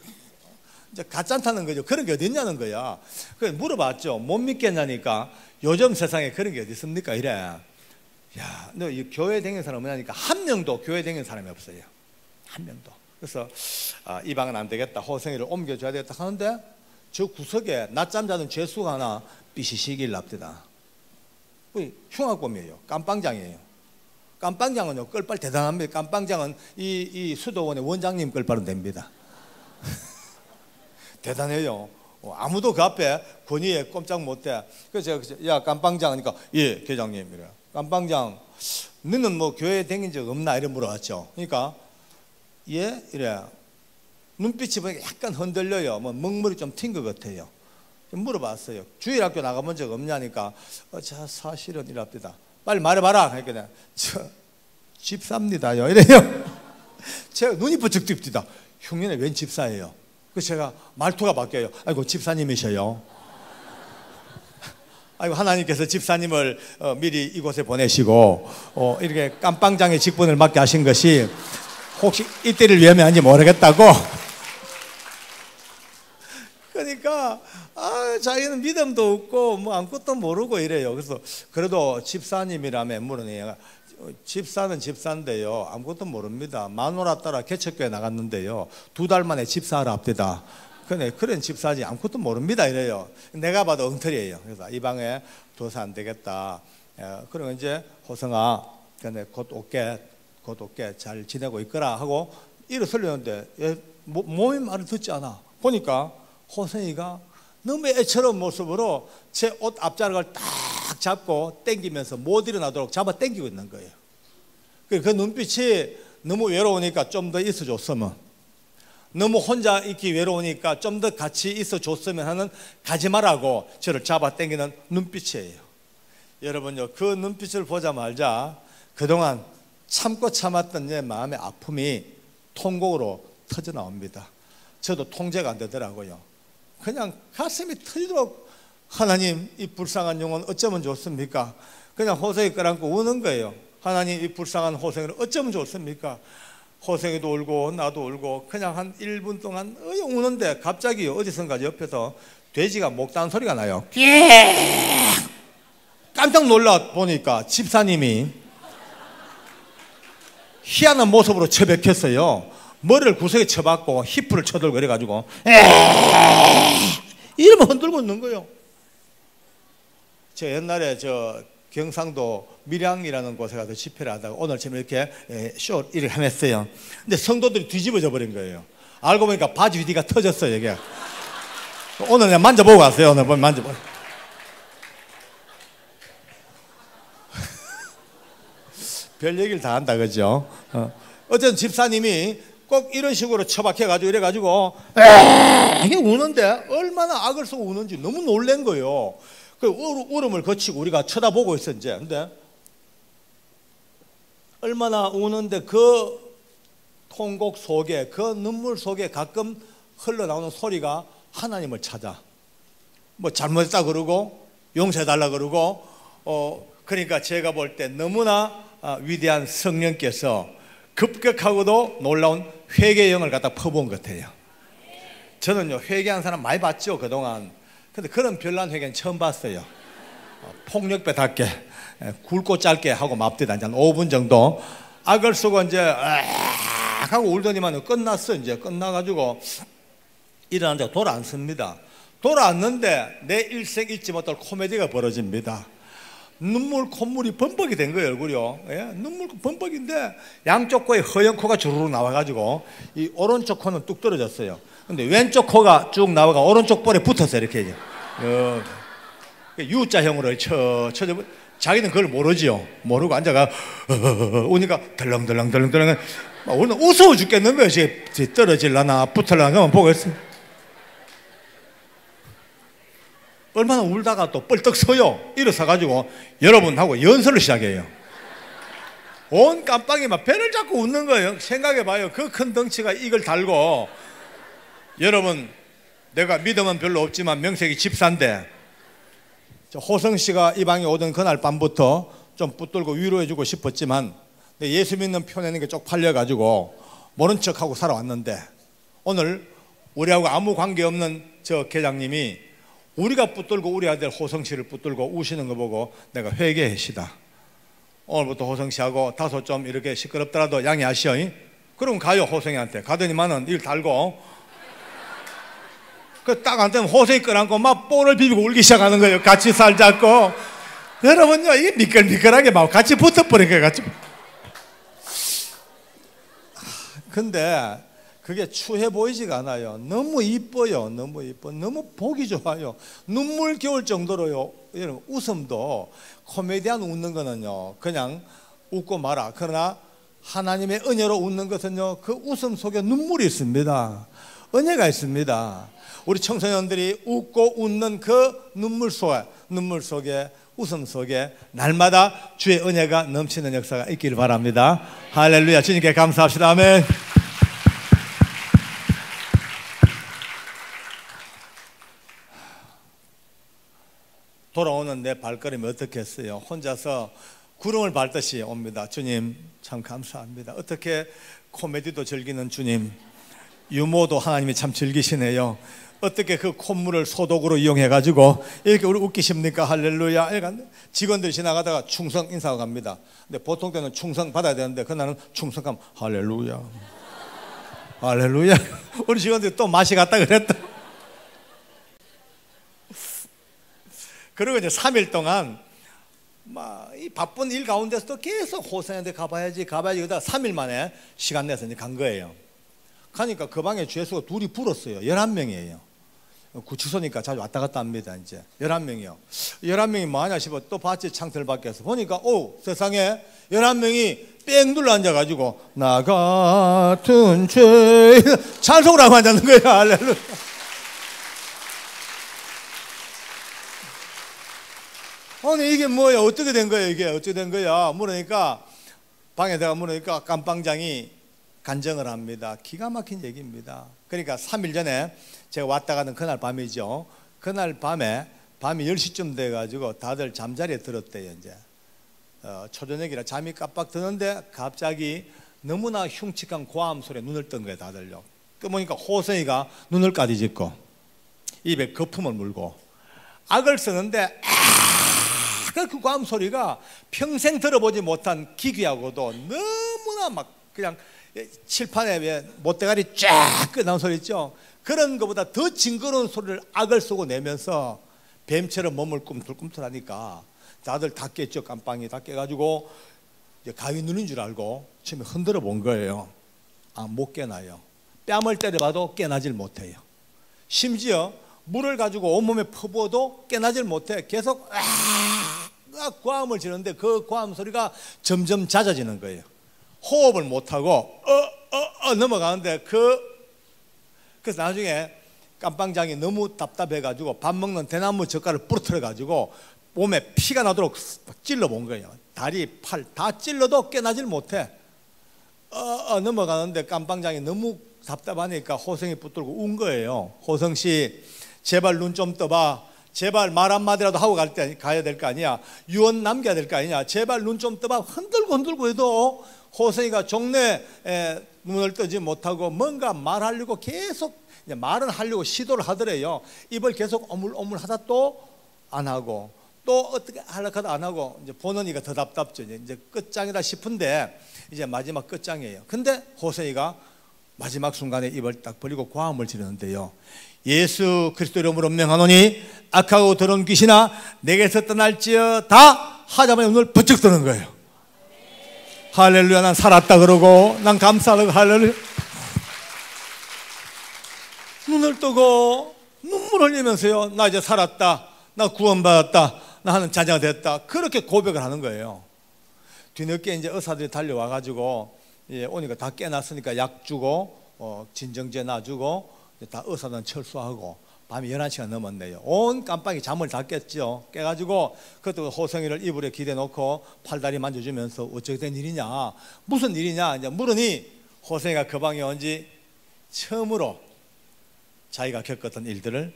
이제 가짠다는 거죠. 그런 게 어디 있냐는 거야. 그래서 물어봤죠. 못 믿겠냐니까 요즘 세상에 그런 게 어디 있습니까? 이래. 야, 너 이 교회 다니는 사람 뭐냐니까 한 명도 교회 다니는 사람이 없어요. 한 명도. 그래서 이 방은 안 되겠다. 호성이를 옮겨줘야 되겠다 하는데 저 구석에 낮잠 자는 죄수가 하나 삐시시길 납니다. 흉악범이에요. 깜빵장이에요. 깜빵장은요 끌빨 대단합니다. 깜빵장은 이 수도원의 원장님 끌빨은 됩니다. 대단해요. 아무도 그 앞에 권위에 꼼짝 못해. 그래서 제가 야 깜빵장 하니까 예 계장님 이래. 깜빵장 너는 뭐 교회 다닌 적 없나 이래 물어봤죠. 그러니까 예 이래. 눈빛이 보니까 약간 흔들려요. 뭐 먹물이 좀 튄 것 같아요. 좀 물어봤어요. 주일학교 나가본 적 없냐니까 자 사실은 이랍니다. 빨리 말해봐라. 그러니까 저 집사입니다요. 이래요. 제가 눈이 부쩍 뜹니다. 흉년에 웬 집사예요? 그래서 제가 말투가 바뀌어요. 아이고 집사님이셔요. 아이고 하나님께서 집사님을 미리 이곳에 보내시고 이렇게 깜빵장의 직분을 맡게 하신 것이 혹시 이때를 위하면 아닌지 모르겠다고. 그러니까 자기는 믿음도 없고 뭐 아무것도 모르고 이래요. 그래서 그래도 집사님이라며 물으네요. 집사는 집사인데요 아무것도 모릅니다. 마누라 따라 개척교회 나갔는데요 2달 만에 집사하러 앞대다. 그런 집사지 아무것도 모릅니다 이래요. 내가 봐도 엉터리예요. 그래서 이 방에 둬서 안 되겠다. 그러면 이제 호성아 근데 곧 올게 잘 지내고 있거라 하고 일어서려는데 몸이 말을 듣지 않아. 보니까 호성이가 너무 애처로운 모습으로 제 옷 앞자락을 딱 잡고 당기면서 못 일어나도록 잡아 당기고 있는 거예요. 그 눈빛이 너무 외로우니까 좀 더 있어줬으면, 너무 혼자 있기 외로우니까 좀 더 같이 있어줬으면 하는 가지 말라고 저를 잡아 당기는 눈빛이에요. 여러분요, 그 눈빛을 보자마자 그동안 참고 참았던 내 마음의 아픔이 통곡으로 터져 나옵니다. 저도 통제가 안 되더라고요. 그냥 가슴이 터지도록 하나님 이 불쌍한 영혼 어쩌면 좋습니까? 그냥 호성이 끌안고 우는 거예요. 하나님 이 불쌍한 호성이를 어쩌면 좋습니까? 호성이도 울고 나도 울고 그냥 한 1분 동안 우는데 갑자기 어디선가 옆에서 돼지가 목다는 소리가 나요. 깜짝 놀라 보니까 집사님이 희한한 모습으로 처박혔어요. 머리를 구석에 쳐박고 히프를 쳐들고 그래가지고 이러면 흔들고 있는 거예요. 저 옛날에 저 경상도 밀양이라는 곳에 가서 집회를 하다가 오늘처럼 이렇게 쇼 일을 해냈어요. 근데 성도들이 뒤집어져 버린 거예요. 알고 보니까 바지 위디가 터졌어요. 이게 오늘 그냥 만져보고 갔어요. 오늘 만져보고 별 얘기를 다 한다, 그죠? 어쨌든 집사님이 꼭 이런 식으로 처박혀가지고 이래가지고 이게 우는데 얼마나 악을 쓰고 우는지 너무 놀란 거예요. 그 울음을 거치고 우리가 쳐다보고 있어 이제. 근데 얼마나 우는데 그 통곡 속에, 그 눈물 속에 가끔 흘러나오는 소리가 하나님을 찾아 뭐 잘못했다 그러고 용서해달라 그러고 그러니까 제가 볼 때 너무나 위대한 성령께서 급격하고도 놀라운 회개의 영을 갖다 퍼부은 것 같아요. 저는요 회개한 사람 많이 봤죠 그동안. 근데 그런 별난 회개는 처음 봤어요. 폭력배답게 굵고 짧게 하고 맙디다. 이제 한 5분 정도 악을 쓰고 이제 하고 울더니만 끝났어. 이제 끝나가지고 일어났는데 돌아앉습니다. 돌아앉는데 내 일생 잊지 못할 코미디가 벌어집니다. 눈물 콧물이 범벅이 된 거예요 얼굴이요. 예? 눈물 범벅인데 양쪽 코에 허연 코가 주르륵 나와가지고 이 오른쪽 코는 뚝 떨어졌어요. 근데 왼쪽 코가 쭉 나와가 오른쪽 볼에 붙었어요 이렇게. U자형으로 자기는 그걸 모르지요. 모르고 앉아가 오니까 덜렁덜렁 오늘 무서워 죽겠는 거예요. 떨어질라나 붙을라나 그만 보고 있습니다. 얼마나 울다가 또 뻘떡 서요. 일어서가지고 여러분하고 연설을 시작해요. 온 깜빵이 막 배를 잡고 웃는 거예요. 생각해봐요. 그 큰 덩치가 이걸 달고. 여러분 내가 믿음은 별로 없지만 명색이 집사인데 호성 씨가 이 방에 오던 그날 밤부터 좀 붙들고 위로해주고 싶었지만 예수 믿는 표내는 게 쪽팔려가지고 모른 척하고 살아왔는데 오늘 우리하고 아무 관계없는 저 계장님이 우리가 붙들고 우리 아들 호성 씨를 붙들고 우시는 거 보고 내가 회개하시다. 오늘부터 호성 씨하고 다소 좀 이렇게 시끄럽더라도 양해하시오. 그럼 가요 호성이한테. 가더니만은 일 달고 그 딱 안 되면 호성이 끌어안고 막 볼을 비비고 울기 시작하는 거예요. 같이 살자고. 여러분요 이게 미끌미끌하게 막 같이 붙어버린 거예요. 같이. 근데 그게 추해 보이지가 않아요. 너무 이뻐요. 너무 이뻐. 너무 보기 좋아요. 눈물겨울 정도로요. 여러분 웃음도 코미디안 웃는 거는요 그냥 웃고 말아. 그러나 하나님의 은혜로 웃는 것은요 그 웃음 속에 눈물이 있습니다. 은혜가 있습니다. 우리 청소년들이 웃고 웃는 그 눈물 속에 웃음 속에 날마다 주의 은혜가 넘치는 역사가 있기를 바랍니다. 할렐루야. 주님께 감사합시다. 아멘. 돌아오는 내 발걸음이 어떻겠어요? 혼자서 구름을 밟듯이 옵니다. 주님 참 감사합니다. 어떻게 코미디도 즐기는 주님, 유머도 하나님이 참 즐기시네요. 어떻게 그 콧물을 소독으로 이용해가지고 이렇게 우리 웃기십니까? 할렐루야. 직원들이 지나가다가 충성 인사하고 갑니다. 근데 보통 때는 충성 받아야 되는데 그날은 충성하면 할렐루야 할렐루야. 우리 직원들이 또 맛이 갔다 그랬다. 그리고 이제 3일 동안 막 이 바쁜 일 가운데서도 계속 호성한테 가봐야지 그러다 3일 만에 시간 내서 이제 간 거예요. 가니까 그 방에 죄수가 둘이 불었어요. 11명이에요. 구치소니까 자주 왔다 갔다 합니다. 이제 11명이요. 11명이 뭐하냐 싶어 또 봤지. 창틀 밖에서 보니까 오 세상에 11명이 뺑 눌러 앉아가지고 나 같은 죄 찬송을 하고 앉았는 거예요. 할렐루야. 아니 이게 뭐야? 어떻게 된 거야? 이게 어떻게 된 거야? 물으니까 방에다가 물으니까 깜빵장이 간증을 합니다. 기가 막힌 얘기입니다. 그러니까 3일 전에 제가 왔다 가는 그날 밤이죠. 그날 밤이 10시쯤 돼가지고 다들 잠자리에 들었대요. 이제 초저녁이라 잠이 깜빡 드는데 갑자기 너무나 흉측한 고함 소리에 눈을 뜬 거예요. 다들요. 그 보니까 호성이가 눈을 까디짓고 입에 거품을 물고 악을 쓰는데 그 고함 소리가 평생 들어보지 못한 기귀하고도 너무나 막 그냥 칠판에 못대가리 쫙 나온 소리 있죠. 그런 것보다 더 징그러운 소리를 악을 쓰고 내면서 뱀처럼 몸을 꿈틀꿈틀하니까 다들 다 깼죠. 깜빵이 다 깨가지고 가위 누는 줄 알고 처음에 흔들어 본 거예요. 못 깨나요. 뺨을 때려봐도 깨나질 못해요. 심지어 물을 가지고 온몸에 퍼부어도 깨나질 못해. 계속 막 고함을 지르는데 그 고함 소리가 점점 잦아지는 거예요. 호흡을 못하고 넘어가는데 그래서 나중에 깜빵장이 너무 답답해가지고 밥 먹는 대나무 젓갈을 부러뜨려가지고 몸에 피가 나도록 찔러본 거예요. 다리, 팔 다 찔러도 깨나질 못해. 넘어가는데 깜빵장이 너무 답답하니까 호성이 붙들고 운 거예요. 호성씨 제발 눈 좀 떠봐. 제발 말 한마디라도 하고 가야 될 거 아니야. 유언 남겨야 될 거 아니냐. 제발 눈 좀 떠봐. 흔들고 해도 호성이가 종래 눈을 뜨지 못하고 뭔가 말하려고 계속 이제 말은 하려고 시도를 하더래요. 입을 계속 오물오물 하다 또 안 하고 또 어떻게 하려고 하다 안 하고 이제 보는 이가 더 답답죠. 이제 끝장이다 싶은데 이제 마지막 끝장이에요. 근데 호세이가 마지막 순간에 입을 딱 벌리고 고함을 지르는데요. 예수 그리스도 이름으로 명하노니 악하고 더러운 귀신아 내게서 떠날지어다 하자마자 눈을 번쩍 뜨는 거예요. 할렐루야. 난 살았다 그러고 난 감사하고 할렐루야. 눈을 뜨고 눈물 흘리면서요. 나 이제 살았다. 나 구원받았다. 나 하는 자녀가 됐다. 그렇게 고백을 하는 거예요. 뒤늦게 이제 의사들이 달려와가지고 오니까 다 깨났으니까 약 주고 진정제 놔주고 다 의사들은 철수하고 밤이 11시가 넘었네요. 온 깜빡이 잠을 다 깼죠. 깨가지고 그것도 호성이를 이불에 기대놓고 팔다리 만져주면서 어떻게 된 일이냐 무슨 일이냐 이제 물으니 호성이가 그 방에 온 지 처음으로 자기가 겪었던 일들을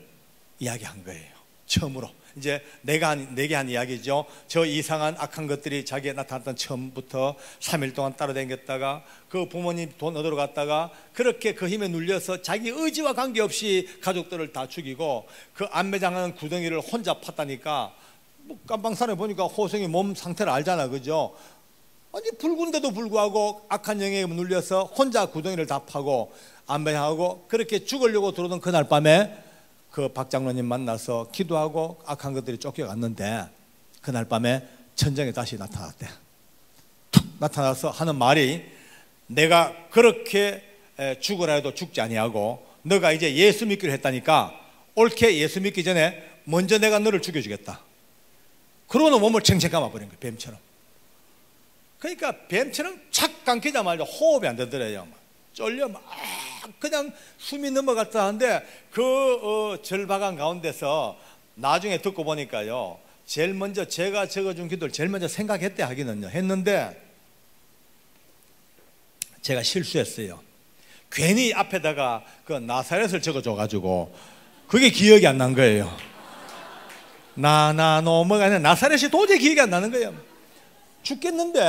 이야기한 거예요. 처음으로 이제 내게 한 이야기죠. 저 이상한 악한 것들이 자기에 나타났던 처음부터 3일 동안 따라다녔다가 그 부모님 돈 얻으러 갔다가 그렇게 그 힘에 눌려서 자기 의지와 관계없이 가족들을 다 죽이고 그 안매장하는 구덩이를 혼자 팠다니까 뭐 깜빵산에 보니까 호성이 몸 상태를 알잖아, 그죠? 아니 붉은데도 불구하고 악한 영에 눌려서 혼자 구덩이를 다 파고 안배하고 그렇게 죽으려고 들어오던 그날 밤에 그 박장로님 만나서 기도하고 악한 것들이 쫓겨갔는데 그날 밤에 천정에 다시 나타났대. 툭 나타나서 하는 말이 내가 그렇게 죽으라 해도 죽지 아니하고 너가 이제 예수 믿기로 했다니까 옳게 예수 믿기 전에 먼저 내가 너를 죽여주겠다. 그러고는 몸을 챙챙 감아버린 거예요. 뱀처럼. 그러니까 뱀처럼 착 감기자마자 호흡이 안 되더래요. 쫄려 막 그냥 숨이 넘어갔다 하는데 그 절박한 가운데서 나중에 듣고 보니까요 제일 먼저 제가 적어준 기도를 제일 먼저 생각했대 하기는요 했는데 제가 실수했어요. 괜히 앞에다가 그 나사렛을 적어줘가지고 그게 기억이 안 난 거예요. 뭐가 아니라 나사렛이 도저히 기억이 안 나는 거예요. 죽겠는데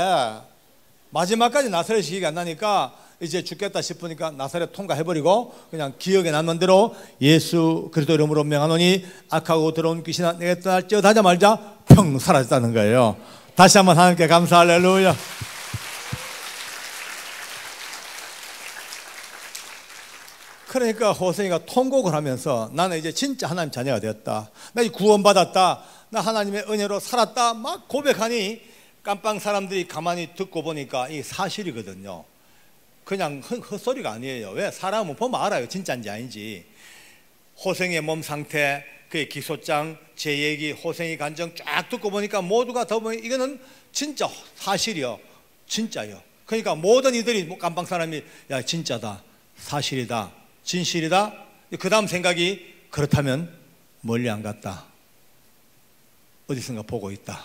마지막까지 나사렛이 기억이 안 나니까 이제 죽겠다 싶으니까 나사렛 통과해버리고 그냥 기억에 남는 대로 예수 그리스도 이름으로 명하노니 악하고 더러운 귀신아 내게 떠날지어다 하자마자 평 사라졌다는 거예요. 다시 한번 하나님께 감사 할렐루야. 그러니까 호성이가 통곡을 하면서 나는 이제 진짜 하나님 자녀가 되었다. 나 이 구원받았다. 나 하나님의 은혜로 살았다. 막 고백하니 깜빵 사람들이 가만히 듣고 보니까 이 사실이거든요. 그냥 헛소리가 아니에요. 왜? 사람은 보면 알아요. 진짜인지 아닌지. 호성이의 몸 상태, 그의 기소장, 제 얘기, 호성이 간증 쫙 듣고 보니까 모두가 더 보니 이거는 진짜 사실이요. 진짜요. 그러니까 모든 이들이 깜빵 사람이 야 진짜다. 사실이다. 진실이다. 그 다음 생각이 그렇다면 멀리 안 갔다. 어디선가 보고 있다.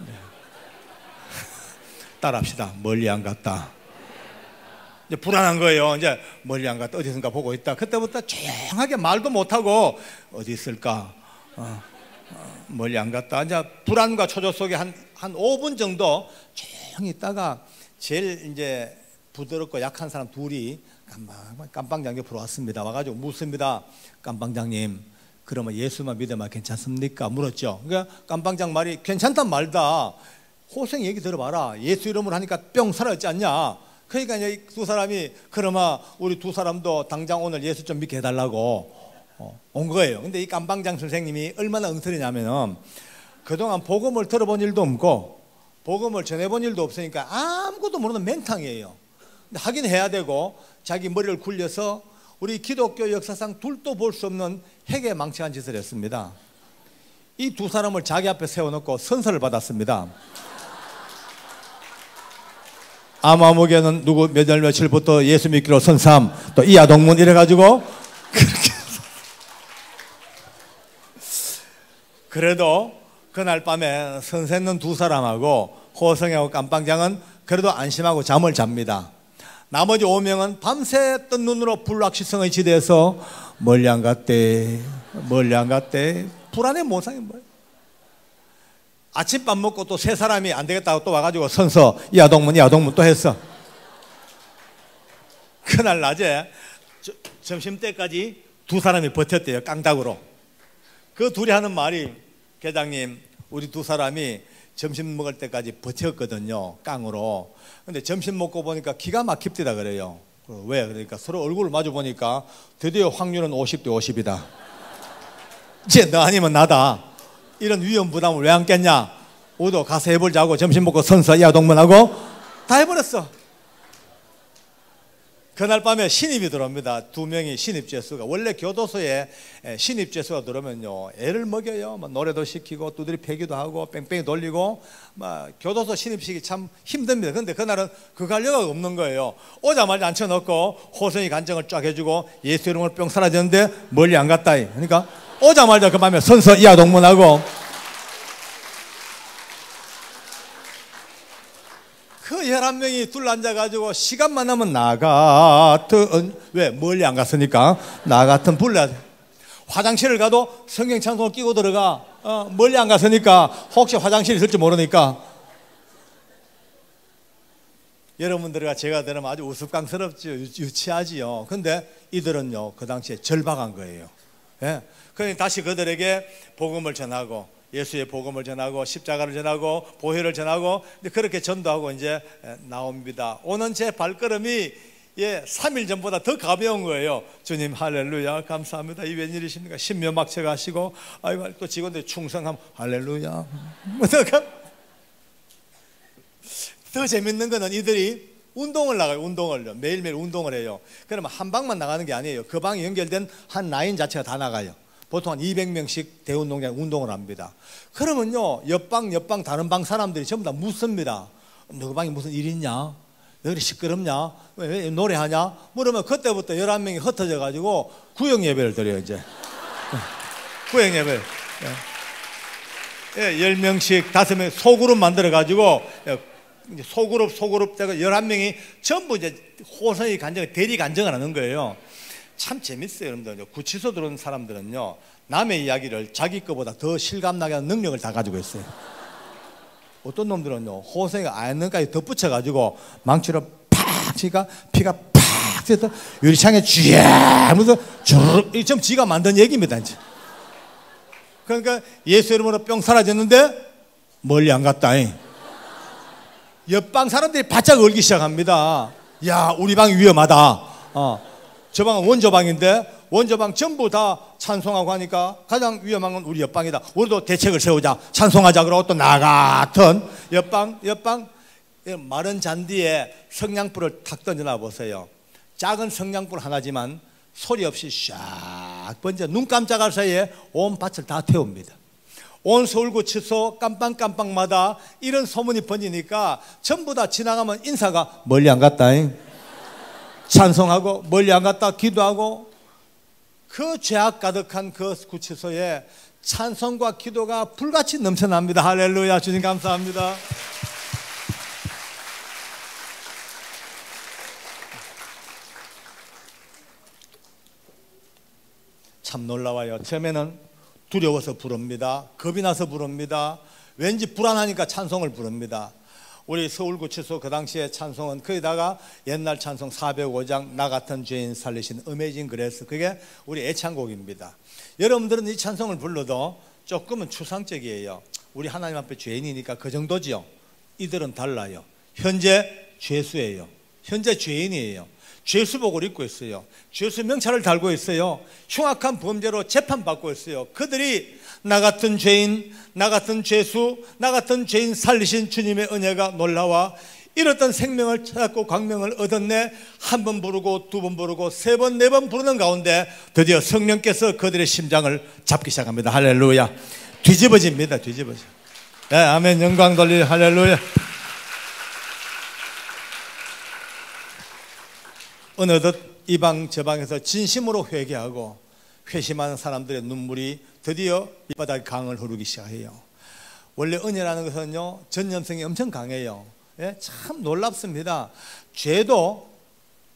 네. 따라합시다. 멀리 안 갔다. 이제 불안한 거예요. 이제 멀리 안 갔다. 어디선가 보고 있다. 그때부터 조용하게 말도 못하고 어디 있을까? 멀리 안 갔다. 이제 불안과 초조 속에 한 5분 정도 조용히 있다가 제일 이제 부드럽고 약한 사람 둘이 깜빵장 옆으로 왔습니다. 와가지고 묻습니다. 깜빵장님, 그러면 예수만 믿으면 괜찮습니까? 물었죠. 그러니까 깜빵장 말이 괜찮단 말다. 호생 얘기 들어봐라. 예수 이름으로 하니까 뿅 사라졌지 않냐. 그러니까 이제 두 사람이 그러면 우리 두 사람도 당장 오늘 예수 좀 믿게 해달라고 온 거예요. 근데 이 깜빵장 선생님이 얼마나 응설이냐면은 그동안 복음을 들어본 일도 없고 복음을 전해본 일도 없으니까 아무것도 모르는 맹탕이에요. 근데 하긴 해야 되고 자기 머리를 굴려서 우리 기독교 역사상 둘도 볼 수 없는 핵에 망측한 짓을 했습니다. 이 두 사람을 자기 앞에 세워놓고 선서를 받았습니다. 아마목에는 누구 몇 월 며칠부터 예수 믿기로 선삼, 또 이하동문 이래가지고 그렇게. 그래도 그날 밤에 선생는 두 사람하고 호성이하고 깜빵장은 그래도 안심하고 잠을 잡니다. 나머지 5명은 밤새 뜬 눈으로 불락시성의 지대에서 멀리 안 갔대, 멀리 안 갔대. 불안의 모상이 뭐예요? 아침밥 먹고 또 세 사람이 안 되겠다고 또 와가지고 선서 이하동문 또 했어. 그날 낮에 점심때까지 두 사람이 버텼대요. 깡닭으로. 그 둘이 하는 말이, 계장님, 우리 두 사람이 점심 먹을 때까지 버텼거든요, 깡으로. 근데 점심 먹고 보니까 기가 막힙디다 그래요. 왜? 그러니까 서로 얼굴을 마주 보니까 드디어 확률은 50대 50이다. 이제 너 아니면 나다. 이런 위험 부담을 왜 안겠냐? 우리도 가서 해보자고 점심 먹고 선서 이하동문하고 다 해버렸어. 그날 밤에 신입이 들어옵니다. 두 명이 신입죄수가. 원래 교도소에 신입죄수가 들어오면요, 애를 먹여요. 노래도 시키고 두드리 패기도 하고 뺑뺑이 돌리고, 교도소 신입식이 참 힘듭니다. 근데 그날은 그 관료가 없는 거예요. 오자마자 앉혀놓고 호성이 간증을 쫙 해주고 예수 이름으로 뿅 사라졌는데 멀리 안 갔다. 그러니까 오자마자 그 밤에 선서 이하동문하고 그 11명이 둘러앉아가지고 시간만 나면 나 같은, 왜? 멀리 안 갔으니까 나 같은 불러야 돼. 화장실을 가도 성경 찬송을 끼고 들어가. 멀리 안 갔으니까 혹시 화장실이 있을지 모르니까. 여러분들과 제가 들으면 아주 우스꽝스럽죠. 유치하지요. 근데 이들은요, 그 당시에 절박한 거예요. 예? 그러니 다시 그들에게 복음을 전하고, 예수의 복음을 전하고 십자가를 전하고 보혈을 전하고 그렇게 전도하고 이제 나옵니다. 오는 제 발걸음이 3일 전보다 더 가벼운 거예요. 주님 할렐루야 감사합니다. 이 웬일이십니까? 신묘막 쳐가시고, 아이고 또 직원들 충성함 할렐루야. 더 재밌는 거는 이들이 운동을 나가요. 운동을요. 매일매일 운동을 해요. 그러면 한 방만 나가는 게 아니에요. 그 방에 연결된 한 라인 자체가 다 나가요. 보통 한 200명씩 대운동장 운동을 합니다. 그러면요, 옆방 다른 방 사람들이 전부 다 묻습니다. 너 방에 무슨 일 있냐? 왜 그리 시끄럽냐? 왜 노래하냐? 물으면 그때부터 11명이 흩어져 가지고 구역 예배를 드려요. 이제 구역 예배. 10명씩 5명 소그룹 만들어 가지고 소그룹 11명이 전부 이제 호성이 간증, 대리 간증을 하는 거예요. 참 재밌어요, 여러분들. 구치소 들어온 사람들은요, 남의 이야기를 자기 거보다 더 실감나게 하는 능력을 다 가지고 있어요. 어떤 놈들은요, 호성이가 아연능까지 덧붙여가지고 망치로 팍 치니까 피가 팍 튀어서 유리창에 쥐야 하면서 주르륵, 이 좀 지가 만든 얘기입니다, 이제. 그러니까 예수 이름으로 뿅 사라졌는데 멀리 안 갔다. 옆방 사람들이 바짝 얼기 시작합니다. 야, 우리 방이 위험하다. 저 방은 원조방인데 원조방 전부 다 찬송하고 하니까 가장 위험한 건 우리 옆방이다. 우리도 대책을 세우자. 찬송하자. 그러고 또 나 같은 옆방 마른 잔디에 성냥불을 탁 던져놔 보세요. 작은 성냥불 하나지만 소리 없이 샥 번져 눈 깜짝할 사이에 온 밭을 다 태웁니다. 온 서울구치소 깜빵깜빵마다 이런 소문이 번지니까 전부 다 지나가면 인사가 멀리 안 갔다. 찬송하고 멀리 안 갔다 기도하고. 그 죄악 가득한 그 구치소에 찬송과 기도가 불같이 넘쳐납니다. 할렐루야. 주님 감사합니다. 참 놀라워요. 처음에는 두려워서 부릅니다. 겁이 나서 부릅니다. 왠지 불안하니까 찬송을 부릅니다. 우리 서울구치소 그 당시에 찬송은 거기다가 옛날 찬송 405장 나 같은 죄인 살리신 어메이징 그레이스, 그게 우리 애창곡입니다. 여러분들은 이 찬송을 불러도 조금은 추상적이에요. 우리 하나님 앞에 죄인이니까 그 정도지요. 이들은 달라요. 현재 죄수예요. 현재 죄인이에요. 죄수복을 입고 있어요. 죄수 명찰을 달고 있어요. 흉악한 범죄로 재판받고 있어요. 그들이 나 같은 죄인, 나 같은 죄수, 나 같은 죄인 살리신 주님의 은혜가 놀라와 잃었던 생명을 찾았고 광명을 얻었네. 한 번 부르고 두 번 부르고 세 번, 네 번 부르는 가운데 드디어 성령께서 그들의 심장을 잡기 시작합니다. 할렐루야. 뒤집어집니다. 뒤집어져. 네, 아멘. 영광 돌리 할렐루야. 어느덧 이방 저방에서 진심으로 회개하고 회심하는 사람들의 눈물이 드디어 밑바닥에 강을 흐르기 시작해요. 원래 은혜라는 것은요, 전염성이 엄청 강해요. 예? 참 놀랍습니다. 죄도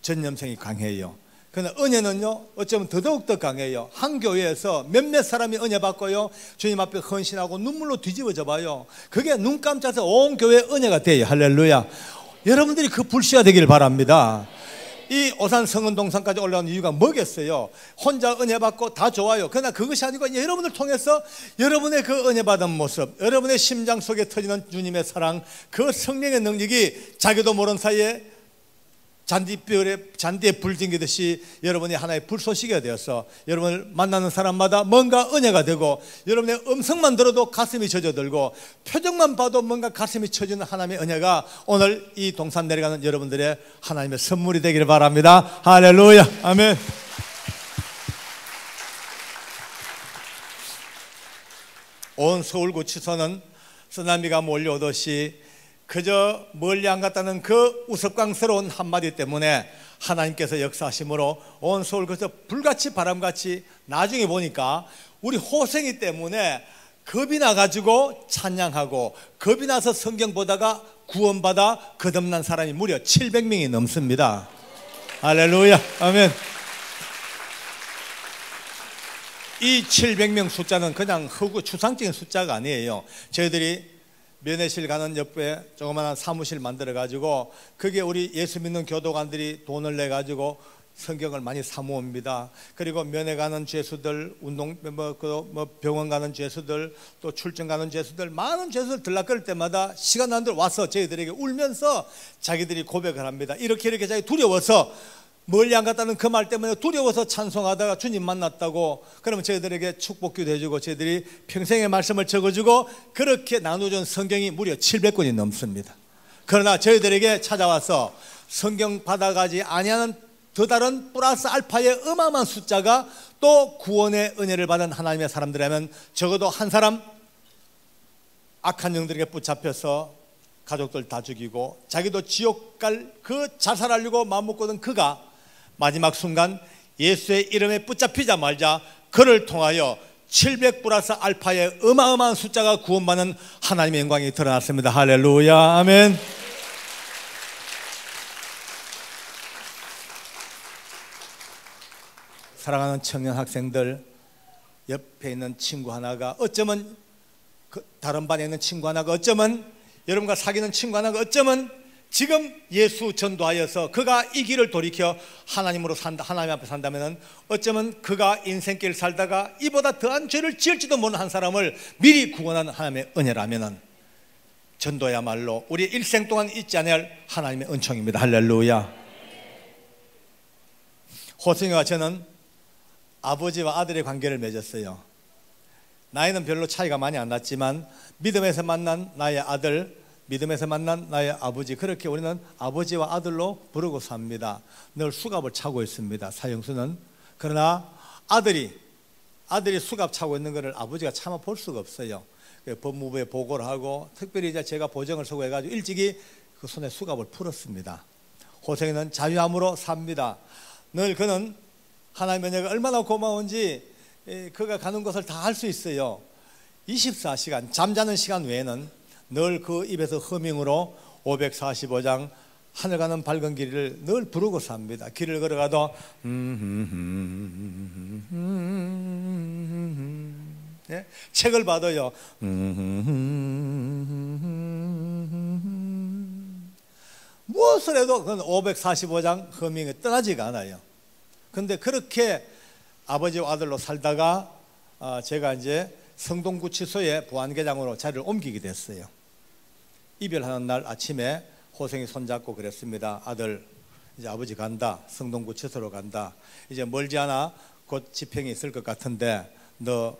전염성이 강해요. 그러나 은혜는요, 어쩌면 더더욱 강해요. 한 교회에서 몇몇 사람이 은혜 받고요, 주님 앞에 헌신하고 눈물로 뒤집어져 봐요. 그게 눈 깜짝해서 온 교회 은혜가 돼요. 할렐루야. 여러분들이 그 불씨가 되기를 바랍니다. 이 오산 성은동산까지 올라온 이유가 뭐겠어요? 혼자 은혜 받고 다 좋아요. 그러나 그것이 아니고 여러분을 통해서 여러분의 그 은혜 받은 모습, 여러분의 심장 속에 터지는 주님의 사랑, 그 성령의 능력이 자기도 모르는 사이에 잔디에 불 징기듯이 여러분이 하나의 불쏘시개가 되어서 여러분을 만나는 사람마다 뭔가 은혜가 되고, 여러분의 음성만 들어도 가슴이 젖어들고, 표정만 봐도 뭔가 가슴이 쳐지는 하나님의 은혜가 오늘 이 동산 내려가는 여러분들의 하나님의 선물이 되기를 바랍니다. 할렐루야. 아멘. 온 서울구치소는 쓰나미가 몰려오듯이 그저 멀리 안 갔다는 그 우스꽝스러운 한마디 때문에 하나님께서 역사하심으로 온 서울 그저 불같이 바람같이, 나중에 보니까 우리 호생이 때문에 겁이 나가지고 찬양하고 겁이 나서 성경 보다가 구원받아 거듭난 사람이 무려 700명이 넘습니다. 할렐루야. 아멘. 이 700명 숫자는 그냥 허구 추상적인 숫자가 아니에요. 저희들이 면회실 가는 옆에 조그마한 사무실 만들어 가지고 거기에 우리 예수 믿는 교도관들이 돈을 내 가지고 성경을 많이 사모읍니다. 그리고 면회 가는 죄수들, 병원 가는 죄수들, 또 출장 가는 죄수들, 많은 죄수들 들락거릴 때마다 시간 나는 대로 와서 저희들에게 울면서 자기들이 고백을 합니다. 이렇게 자기 두려워서, 멀리 안 갔다는 그 말 때문에 두려워서 찬송하다가 주님 만났다고, 그러면 저희들에게 축복기도 해주고 저희들이 평생의 말씀을 적어주고 그렇게 나눠준 성경이 무려 700권이 넘습니다. 그러나 저희들에게 찾아와서 성경 받아가지 아니하는 더 다른 플러스 알파의 어마어마한 숫자가 또 구원의 은혜를 받은 하나님의 사람들이라면, 적어도 한 사람 악한 영들에게 붙잡혀서 가족들 다 죽이고 자기도 지옥 갈 그 자살하려고 마음먹거든 그가 마지막 순간 예수의 이름에 붙잡히자 말자 그를 통하여 700 플러스 알파의 어마어마한 숫자가 구원받는 하나님의 영광이 드러났습니다. 할렐루야. 아멘. 사랑하는 청년 학생들, 옆에 있는 친구 하나가 어쩌면 다른 반에 있는 친구 하나가 어쩌면 여러분과 사귀는 친구 하나가 어쩌면 지금 예수 전도하여서 그가 이 길을 돌이켜 하나님으로 산다, 하나님 앞에 산다면 어쩌면 그가 인생길 살다가 이보다 더한 죄를 지을지도 모르는 한 사람을 미리 구원하는 하나님의 은혜라면 전도야말로 우리 일생 동안 잊지 않을 하나님의 은총입니다. 할렐루야. 호승이와 저는 아버지와 아들의 관계를 맺었어요. 나이는 별로 차이가 많이 안 났지만 믿음에서 만난 나의 아들, 믿음에서 만난 나의 아버지, 그렇게 우리는 아버지와 아들로 부르고 삽니다. 늘 수갑을 차고 있습니다, 사형수는. 그러나 아들이 수갑 차고 있는 것을 아버지가 차마 볼 수가 없어요. 법무부에 보고를 하고 특별히 이제 제가 보정을 서고 해가지고 일찍이 그 손에 수갑을 풀었습니다. 호생이는 자유함으로 삽니다. 늘 그는 하나님의 은혜가 얼마나 고마운지 그가 가는 곳을 다 할 수 있어요. 24시간 잠자는 시간 외에는 늘 그 입에서 허밍으로 545장 하늘 가는 밝은 길을 늘 부르고 삽니다. 길을 걸어가도 예? 책을 봐도요 무엇을 해도 그건 545장 허밍에 떠나지가 않아요. 그런데 그렇게 아버지와 아들로 살다가 제가 이제 성동구치소의 보안계장으로 자리를 옮기게 됐어요. 이별하는 날 아침에 호생이 손잡고 그랬습니다. 아들, 이제 아버지 간다. 성동구치소로 간다. 이제 멀지 않아 곧 집행이 있을 것 같은데 너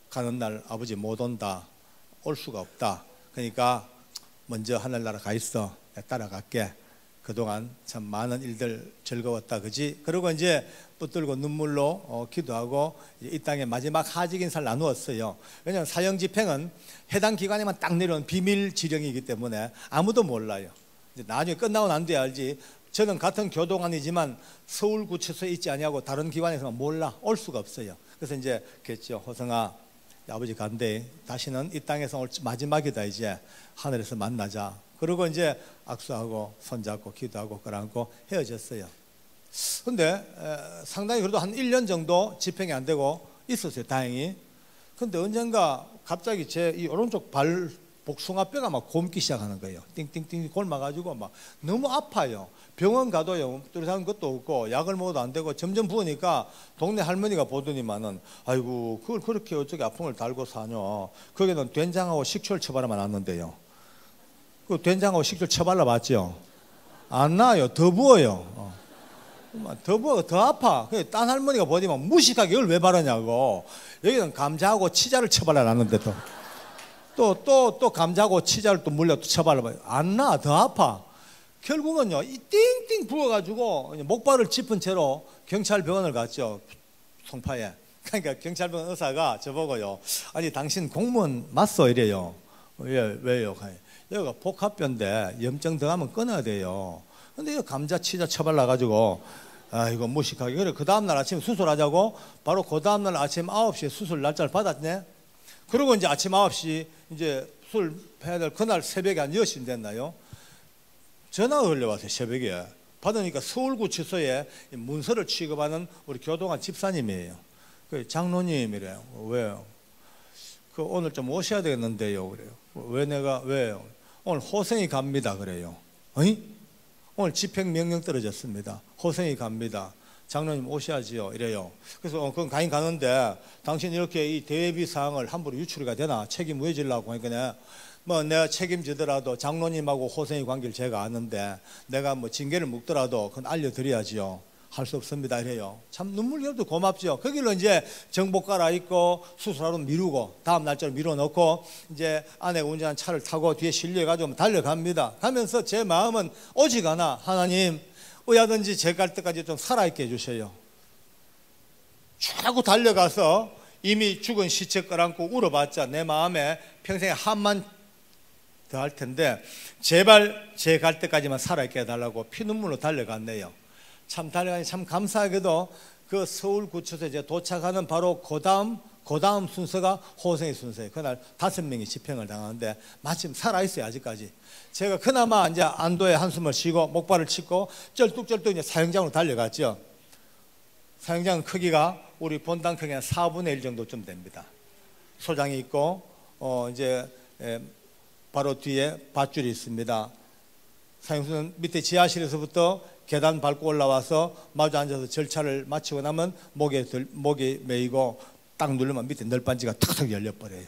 가는 날 아버지 못 온다. 올 수가 없다. 그러니까 먼저 하늘나라 가 있어. 내가 따라갈게. 그동안 참 많은 일들 즐거웠다, 그지? 그리고 이제 붙들고 눈물로 기도하고 이 땅에 마지막 하직 인사를 나누었어요. 왜냐하면 사형 집행은 해당 기관에만 딱 내려온 비밀 지령이기 때문에 아무도 몰라요. 이제 나중에 끝나고 난 뒤에 알지. 저는 같은 교도관이지만 서울구치소에 있지 아니하고 다른 기관에서만 몰라, 올 수가 없어요. 그래서 이제 그랬죠. 호성아, 아버지 간대. 다시는 이 땅에서 올 마지막이다. 이제 하늘에서 만나자. 그리고 이제 악수하고 손잡고 기도하고 끌어안고 헤어졌어요. 근데 상당히 그래도 한 1년 정도 집행이 안 되고 있었어요, 다행히. 근데 언젠가 갑자기 제 이 오른쪽 발 복숭아뼈가 막 곪기 시작하는 거예요. 띵띵띵 곪아가지고 막 너무 아파요. 병원 가도요, 뚜렷한 것도 없고 약을 먹어도 안 되고 점점 부으니까 동네 할머니가 보더니만은 아이고 그걸 그렇게 어떻게 아픈 걸 달고 사냐. 거기는 된장하고 식초를 쳐발라만 놨는데요. 그 된장하고 식초를 쳐발라 봤죠. 안 나요. 더 부어요. 더 부어, 더 아파. 딴 할머니가 보더니만 무식하게 이걸 왜 바르냐고. 여기는 감자하고 치자를 쳐발라 놨는데 또 감자하고 치자를 또 물려 또 쳐발라 봐요. 안 나, 더 아파. 결국은요, 이 띵띵 부어가지고 목발을 짚은 채로 경찰병원을 갔죠. 송파에. 그러니까 경찰병원 의사가 저보고요, 아니 당신 공무원 맞소? 이래요. 왜요? 여기가 복합뼈인데 염증 더하면 끊어야 돼요. 근데 이거 감자 치자 쳐발라가지고 아이고 무식하게. 그래 그 다음날 아침에 수술하자고 바로 그 다음날 아침 9시에 수술 날짜를 받았네. 그리고 이제 아침 9시 이제 수술 해야 될 그날 새벽에 한 10시 됐나요? 전화가 걸려왔어요. 새벽에 받으니까 서울구치소에 문서를 취급하는 우리 교도관 집사님이에요. 그 장로님이래요. 왜요? 그 오늘 좀 오셔야 되겠는데요. 그래요. 왜요? 오늘 호생이 갑니다. 그래요. 어이? 오늘 집행명령 떨어졌습니다. 호생이 갑니다. 장로님 오셔야지요. 이래요. 그래서 그건 가긴 가는데 당신 이렇게 이 대외비 사항을 함부로 유출이 되나? 책임 왜 지려고 하니까 뭐 내가 책임지더라도 장로님하고 호생이 관계를 제가 아는데 내가 뭐 징계를 묵더라도 그건 알려드려야지요. 할 수 없습니다. 이래요. 참 눈물겨도 고맙죠. 거기로 이제 정복 갈아입고 수술하러 미루고 다음 날짜로 미뤄놓고 이제 아내가 운전한 차를 타고 뒤에 실려가지고 달려갑니다. 가면서 제 마음은 오직 하나, 하나님 어야든지 제 갈 때까지 좀 살아있게 해주세요. 쭉 달려가서 이미 죽은 시체 끌어안고 울어봤자 내 마음에 평생에 한만 더 할 텐데 제발 제 갈 때까지만 살아있게 해달라고 피눈물로 달려갔네요. 참 달려가니 참 감사하게도 그 서울구치소에 이제 도착하는 바로 그 다음 순서가 호생의 순서예요. 그날 5명이 집행을 당하는데 마침 살아있어요. 아직까지. 제가 그나마 이제 안도의 한숨을 쉬고 목발을 짚고 쩔뚝쩔뚝 이제 사형장으로 달려갔죠. 사형장 크기가 우리 본당 크기 한 4분의 1 정도쯤 됩니다. 소장이 있고 이제 바로 뒤에 밧줄이 있습니다. 사형수는 밑에 지하실에서부터 계단 밟고 올라와서 마주 앉아서 절차를 마치고 나면 목에 매이고 딱 누르면 밑에 널빤지가 탁탁 열려버려요.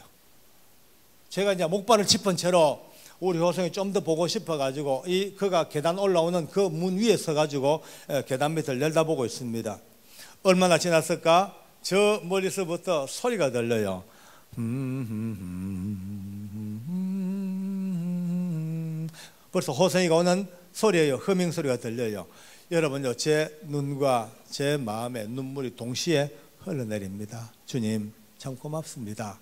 제가 이제 목발을 짚은 채로 우리 호성이 좀 더 보고 싶어가지고 그가 계단 올라오는 그 문 위에 서가지고 계단 밑을 내다보고 있습니다. 얼마나 지났을까? 저 멀리서부터 소리가 들려요. 벌써 호성이가 오는 소리예요. 허밍 소리가 들려요. 여러분요, 제 눈과 제 마음에 눈물이 동시에 흘러내립니다. 주님 참 고맙습니다.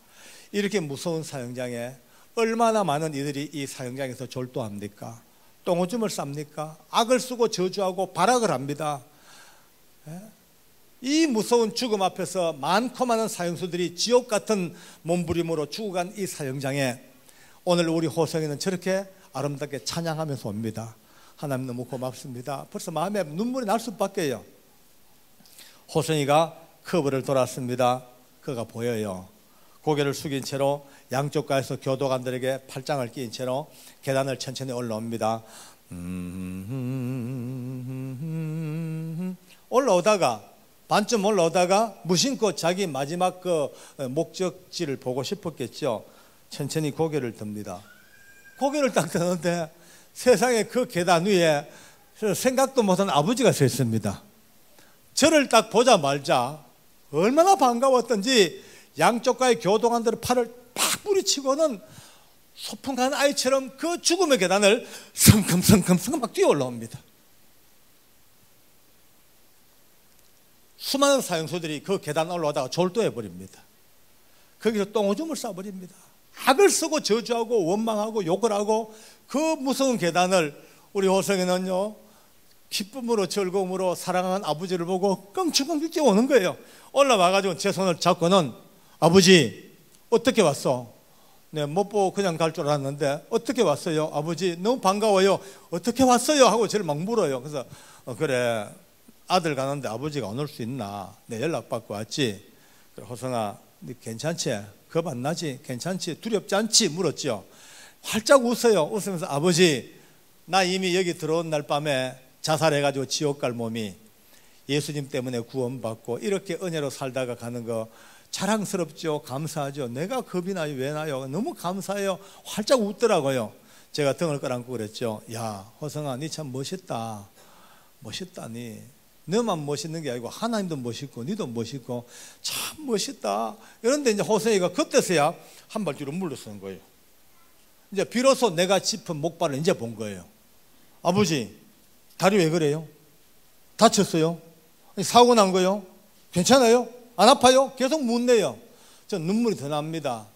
이렇게 무서운 사형장에 얼마나 많은 이들이 이 사형장에서 졸도합니까? 똥오줌을 쌉니까? 악을 쓰고 저주하고 발악을 합니다. 이 무서운 죽음 앞에서 많고 많은 사형수들이 지옥 같은 몸부림으로 죽어간 이 사형장에 오늘 우리 호성이는 저렇게 아름답게 찬양하면서 옵니다. 하나님 너무 고맙습니다. 벌써 마음에 눈물이 날 수밖에요. 호성이가 커브를 돌았습니다. 그가 보여요. 고개를 숙인 채로 양쪽가에서 교도관들에게 팔짱을 끼인 채로 계단을 천천히 올라옵니다. 올라오다가 반쯤 올라오다가 무심코 자기 마지막 그 목적지를 보고 싶었겠죠. 천천히 고개를 듭니다. 고개를 딱 드는데 세상에 그 계단 위에 생각도 못한 아버지가 서 있습니다. 저를 딱 보자마자 얼마나 반가웠던지 양쪽가의 교도관들의 팔을 팍 뿌리치고는 소풍 간 아이처럼 그 죽음의 계단을 성큼성큼 막 뛰어 올라옵니다. 수많은 사형수들이 그 계단 올라가다가 졸도해 버립니다. 거기서 똥오줌을 싸버립니다. 악을 쓰고 저주하고 원망하고 욕을 하고 그 무서운 계단을 우리 호성이는요 기쁨으로 즐거움으로 사랑하는 아버지를 보고 껑충껑 뛰어오는 거예요. 올라와가지고 제 손을 잡고는 아버지 어떻게 왔어? 네, 못 보고 그냥 갈 줄 알았는데 어떻게 왔어요? 아버지 너무 반가워요. 어떻게 왔어요? 하고 저를 막 물어요. 그래서 그래 아들 가는데 아버지가 안 올 수 있나? 내 연락 받고 왔지. 그래 호성아 네 괜찮지? 겁 안 나지? 괜찮지? 두렵지 않지? 물었죠. 활짝 웃어요. 웃으면서 아버지 나 이미 여기 들어온 날 밤에 자살해가지고 지옥 갈 몸이 예수님 때문에 구원받고 이렇게 은혜로 살다가 가는 거 자랑스럽죠. 감사하죠. 내가 겁이 나요. 왜 나요? 너무 감사해요. 활짝 웃더라고요. 제가 등을 끌안고 그랬죠. 야 호성아 니 참 멋있다. 멋있다니. 너만 멋있는 게 아니고 하나님도 멋있고 니도 멋있고 참 멋있다. 그런데 이제 호성이가 그때서야 한 발 뒤로 물러서는 거예요. 이제 비로소 내가 짚은 목발을 이제 본 거예요. 아버지 다리 왜 그래요? 다쳤어요? 사고 난 거요? 괜찮아요? 안 아파요? 계속 묻네요. 전 눈물이 더 납니다.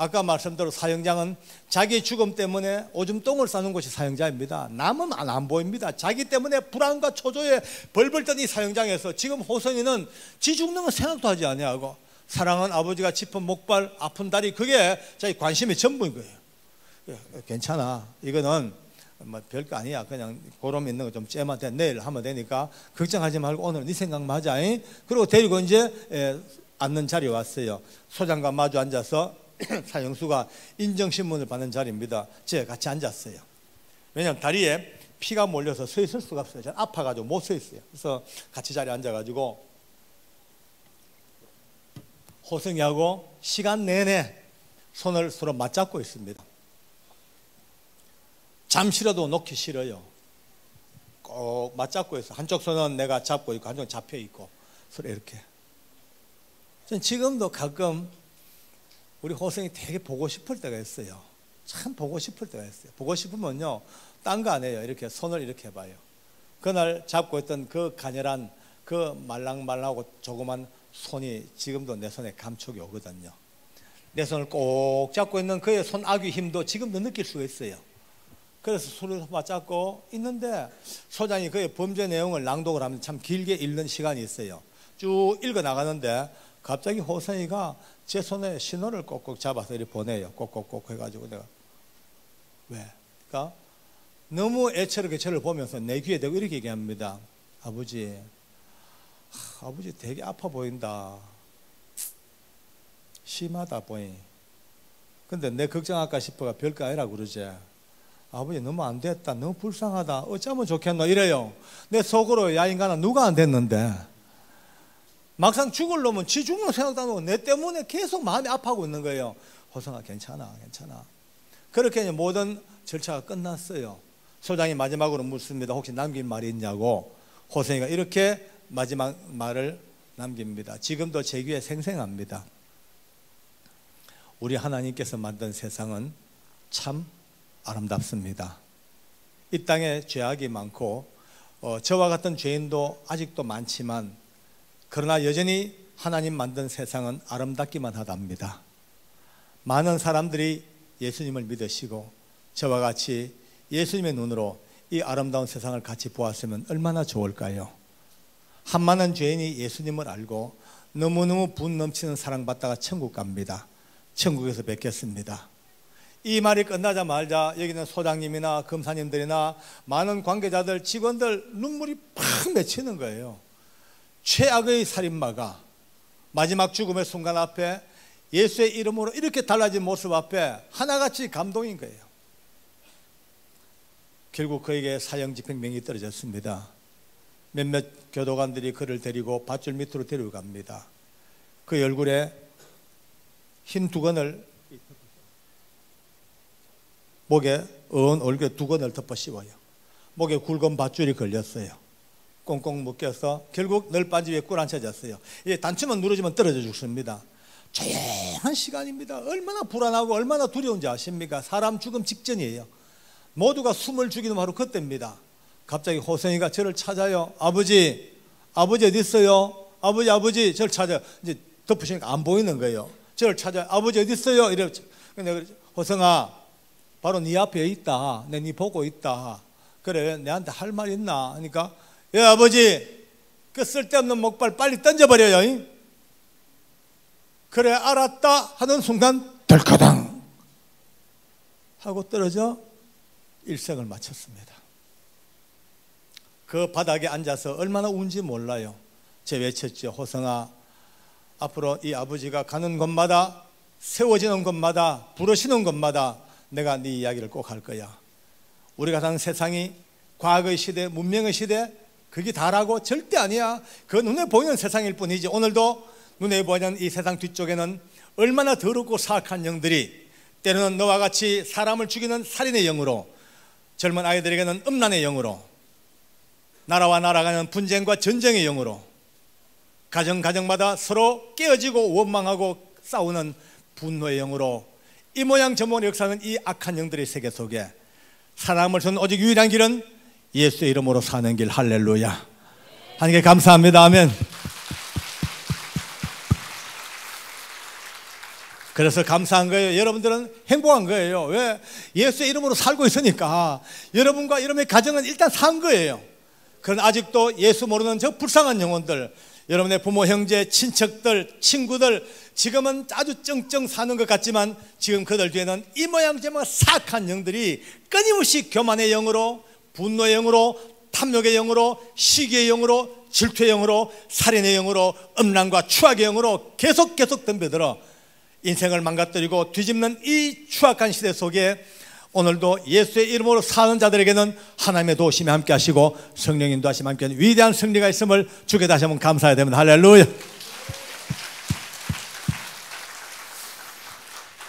아까 말씀대로 사형장은 자기 죽음 때문에 오줌 똥을 싸는 곳이 사형장입니다. 남은 안 보입니다. 자기 때문에 불안과 초조에 벌벌 떠는 이 사형장에서 지금 호성이는 지 죽는 건 생각도 하지 아니하고 사랑하는 아버지가 짚은 목발 아픈 다리 그게 자기 관심의 전부인 거예요. 괜찮아. 이거는 뭐 별거 아니야. 그냥 고름 있는 거 좀 째면 돼. 내일 하면 되니까 걱정하지 말고 오늘 네 생각 맞아. 그리고 데리고 이제 앉는 자리에 왔어요. 소장과 마주 앉아서 사형수가 인정신문을 받는 자리입니다. 제가 같이 앉았어요. 왜냐하면 다리에 피가 몰려서 서 있을 수가 없어요. 저는 아파가지고 못 서 있어요. 그래서 같이 자리에 앉아가지고 호성이하고 시간 내내 손을 서로 맞잡고 있습니다. 잠시라도 놓기 싫어요. 꼭 맞잡고 있어. 한쪽 손은 내가 잡고 있고 한쪽 잡혀 있고 서로 이렇게. 전 지금도 가끔 우리 호성이 되게 보고 싶을 때가 있어요. 참 보고 싶을 때가 있어요. 보고 싶으면요 딴 거 안 해요. 이렇게 손을 이렇게 해봐요. 그날 잡고 있던 그 가녀란 그 말랑말랑하고 조그만 손이 지금도 내 손에 감촉이 오거든요. 내 손을 꼭 잡고 있는 그의 손아귀 힘도 지금도 느낄 수가 있어요. 그래서 손을 맞잡고 있는데 소장이 그의 범죄 내용을 낭독을 하면 참 길게 읽는 시간이 있어요. 쭉 읽어 나가는데 갑자기 호성이가 제 손에 신호를 꼭꼭 잡아서 이렇게 보내요. 꼭꼭꼭 해가지고 내가 왜? 그러니까 너무 애처롭게 저를 보면서 내 귀에 대고 이렇게 얘기합니다. 아버지 되게 아파 보인다. 심하다 보이. 근데 내 걱정할까 싶어가 별거 아니라 그러지. 아버지 너무 안 됐다. 너무 불쌍하다. 어쩌면 좋겠노 이래요. 내 속으로 야 인간아 누가 안 됐는데. 막상 죽을 놈은 지 죽는 생각도 안 하고 내 때문에 계속 마음이 아파하고 있는 거예요. 호성아 괜찮아. 그렇게 이제 모든 절차가 끝났어요. 소장이 마지막으로 묻습니다. 혹시 남긴 말이 있냐고. 호성이가 이렇게 마지막 말을 남깁니다. 지금도 제 귀에 생생합니다. 우리 하나님께서 만든 세상은 참 아름답습니다. 이 땅에 죄악이 많고 저와 같은 죄인도 아직도 많지만 그러나 여전히 하나님 만든 세상은 아름답기만 하답니다. 많은 사람들이 예수님을 믿으시고 저와 같이 예수님의 눈으로 이 아름다운 세상을 같이 보았으면 얼마나 좋을까요? 한 많은 죄인이 예수님을 알고 너무너무 분 넘치는 사랑받다가 천국 갑니다. 천국에서 뵙겠습니다. 이 말이 끝나자마자 여기는 소장님이나 검사님들이나 많은 관계자들, 직원들 눈물이 팍 맺히는 거예요. 최악의 살인마가 마지막 죽음의 순간 앞에 예수의 이름으로 이렇게 달라진 모습 앞에 하나같이 감동인 거예요. 결국 그에게 사형 집행명이 떨어졌습니다. 몇몇 교도관들이 그를 데리고 밧줄 밑으로 데려갑니다. 그 얼굴에 흰 두건을 목에 얼굴에 두건을 덮어 씌워요. 목에 굵은 밧줄이 걸렸어요. 꽁꽁 묶여서 결국 널빤지 위에 꿇어앉혀졌어요. 이게 단추만 누르지면 떨어져 죽습니다. 조용한 시간입니다. 얼마나 불안하고 얼마나 두려운지 아십니까? 사람 죽음 직전이에요. 모두가 숨을 죽이는 바로 그때입니다. 갑자기 호성이가 저를 찾아요. 아버지 어디 있어요? 아버지 아버지 저를 찾아. 이제 덮으시니까 안 보이는 거예요. 저를 찾아. 아버지 어디 있어요? 이래. 근데 호성아 바로 네 앞에 있다. 내 네 보고 있다. 그래 내한테 할 말 있나? 하니까 예 아버지 그 쓸데없는 목발 빨리 던져버려요. 그래 알았다 하는 순간 덜커당 하고 떨어져 일생을 마쳤습니다. 그 바닥에 앉아서 얼마나 운지 몰라요. 제 외쳤죠. 호성아 앞으로 이 아버지가 가는 곳마다 세워지는 곳마다 부르시는 곳마다 내가 네 이야기를 꼭 할 거야. 우리가 사는 세상이 과거의 시대 문명의 시대 그게 다라고 절대 아니야. 그 눈에 보이는 세상일 뿐이지. 오늘도 눈에 보이는 이 세상 뒤쪽에는 얼마나 더럽고 사악한 영들이 때로는 너와 같이 사람을 죽이는 살인의 영으로 젊은 아이들에게는 음란의 영으로 나라와 나라가는 분쟁과 전쟁의 영으로 가정마다 서로 깨어지고 원망하고 싸우는 분노의 영으로 이 모양 저 모양 역사는 이 악한 영들의 세계 속에 사람을 주는 오직 유일한 길은 예수의 이름으로 사는 길. 할렐루야. 하나님께 감사합니다. 아멘. 그래서 감사한 거예요. 여러분들은 행복한 거예요. 왜? 예수의 이름으로 살고 있으니까. 여러분과 여러분의 가정은 일단 산 거예요. 그러나 아직도 예수 모르는 저 불쌍한 영혼들, 여러분의 부모, 형제, 친척들, 친구들 지금은 아주 쩡쩡 사는 것 같지만 지금 그들 뒤에는 이 모양 저 모양 사악한 영들이 끊임없이 교만의 영으로, 분노의 영으로, 탐욕의 영으로, 시기의 영으로, 질투의 영으로, 살인의 영으로, 음란과 추악의 영으로 계속 덤벼들어 인생을 망가뜨리고 뒤집는 이 추악한 시대 속에 오늘도 예수의 이름으로 사는 자들에게는 하나님의 도우심이 함께 하시고 성령 인도하심이 함께 하는 위대한 승리가 있음을 주께 다시 한번 감사해야 됩니다. 할렐루야.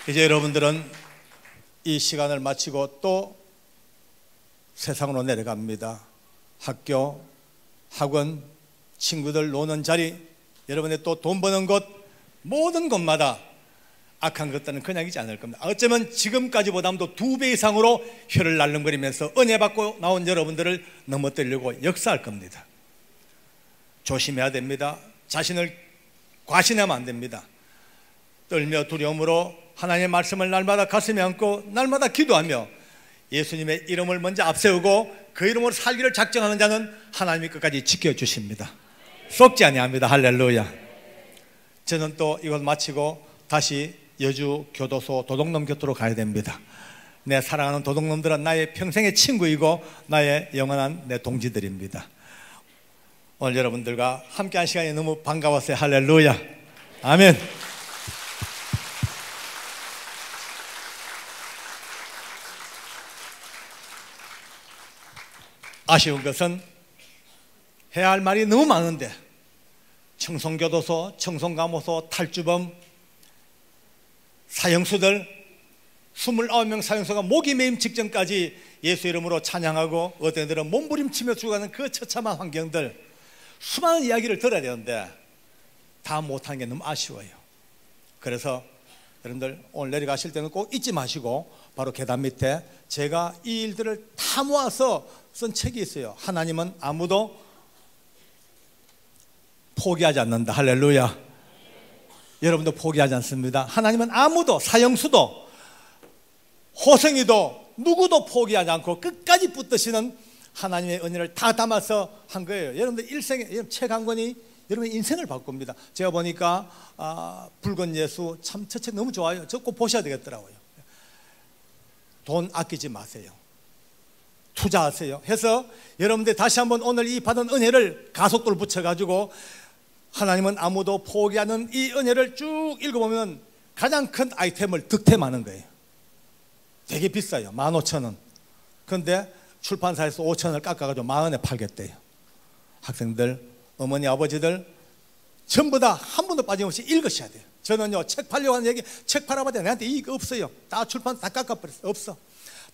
이제 여러분들은 이 시간을 마치고 또 세상으로 내려갑니다. 학교, 학원, 친구들 노는 자리, 여러분의 또 돈 버는 곳, 모든 곳마다 악한 것들은 그냥이지 않을 겁니다. 어쩌면 지금까지보다도 2배 이상으로 혀를 날름거리면서 은혜 받고 나온 여러분들을 넘어뜨리려고 역사할 겁니다. 조심해야 됩니다. 자신을 과신하면 안 됩니다. 떨며 두려움으로 하나님의 말씀을 날마다 가슴에 안고 날마다 기도하며 예수님의 이름을 먼저 앞세우고 그 이름으로 살기를 작정하는 자는 하나님이 끝까지 지켜주십니다. 속지 아니합니다. 할렐루야. 저는 또 이걸 마치고 다시 여주 교도소 도둑놈 곁으로 가야 됩니다. 내 사랑하는 도둑놈들은 나의 평생의 친구이고 나의 영원한 내 동지들입니다. 오늘 여러분들과 함께한 시간이 너무 반가웠어요. 할렐루야. 아멘. 아쉬운 것은 해야 할 말이 너무 많은데 청송교도소, 청송감호소, 탈주범, 사형수들 29명 사형수가 목이 메임 직전까지 예수 이름으로 찬양하고 어떤 애들은 몸부림치며 죽어가는 그 처참한 환경들 수많은 이야기를 들어야 되는데 다 못한 게 너무 아쉬워요. 그래서 여러분들 오늘 내려가실 때는 꼭 잊지 마시고 바로 계단 밑에 제가 이 일들을 다 모아서 쓴 책이 있어요. 하나님은 아무도 포기하지 않는다. 할렐루야. 여러분도 포기하지 않습니다. 하나님은 아무도, 사형수도 호생이도 누구도 포기하지 않고 끝까지 붙드시는 하나님의 은혜를 다 담아서 한 거예요. 여러분들 일생에 책 한 권이 여러분의 인생을 바꿉니다. 제가 보니까 붉은 예수 참 저 책 너무 좋아요. 저 꼭 보셔야 되겠더라고요. 돈 아끼지 마세요. 투자하세요. 해서 여러분들 다시 한번 오늘 이 받은 은혜를 가속도를 붙여가지고 하나님은 아무도 포기하는 이 은혜를 쭉 읽어보면 가장 큰 아이템을 득템하는 거예요. 되게 비싸요. 15,000원. 그런데 출판사에서 5,000원을 깎아가지고 10,000원에 팔겠대요. 학생들, 어머니, 아버지들 전부 다 한 번도 빠짐없이 읽으셔야 돼요. 저는요 책 팔려고 하는 얘기 책 팔아봐도 내한테 이익 없어요. 다 출판 다 깎아버렸어요. 없어.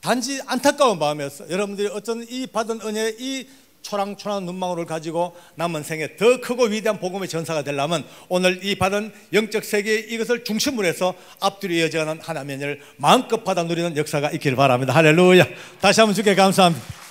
단지 안타까운 마음이었어. 여러분들이 어떤 이 받은 은혜 이 초랑초랑 눈망울을 가지고 남은 생에 더 크고 위대한 복음의 전사가 되려면 오늘 이 받은 영적 세계 이것을 중심으로 해서 앞뒤로 이어져가는 하나님의 은혜를 마음껏 받아 누리는 역사가 있기를 바랍니다. 할렐루야. 다시 한번 주께 감사합니다.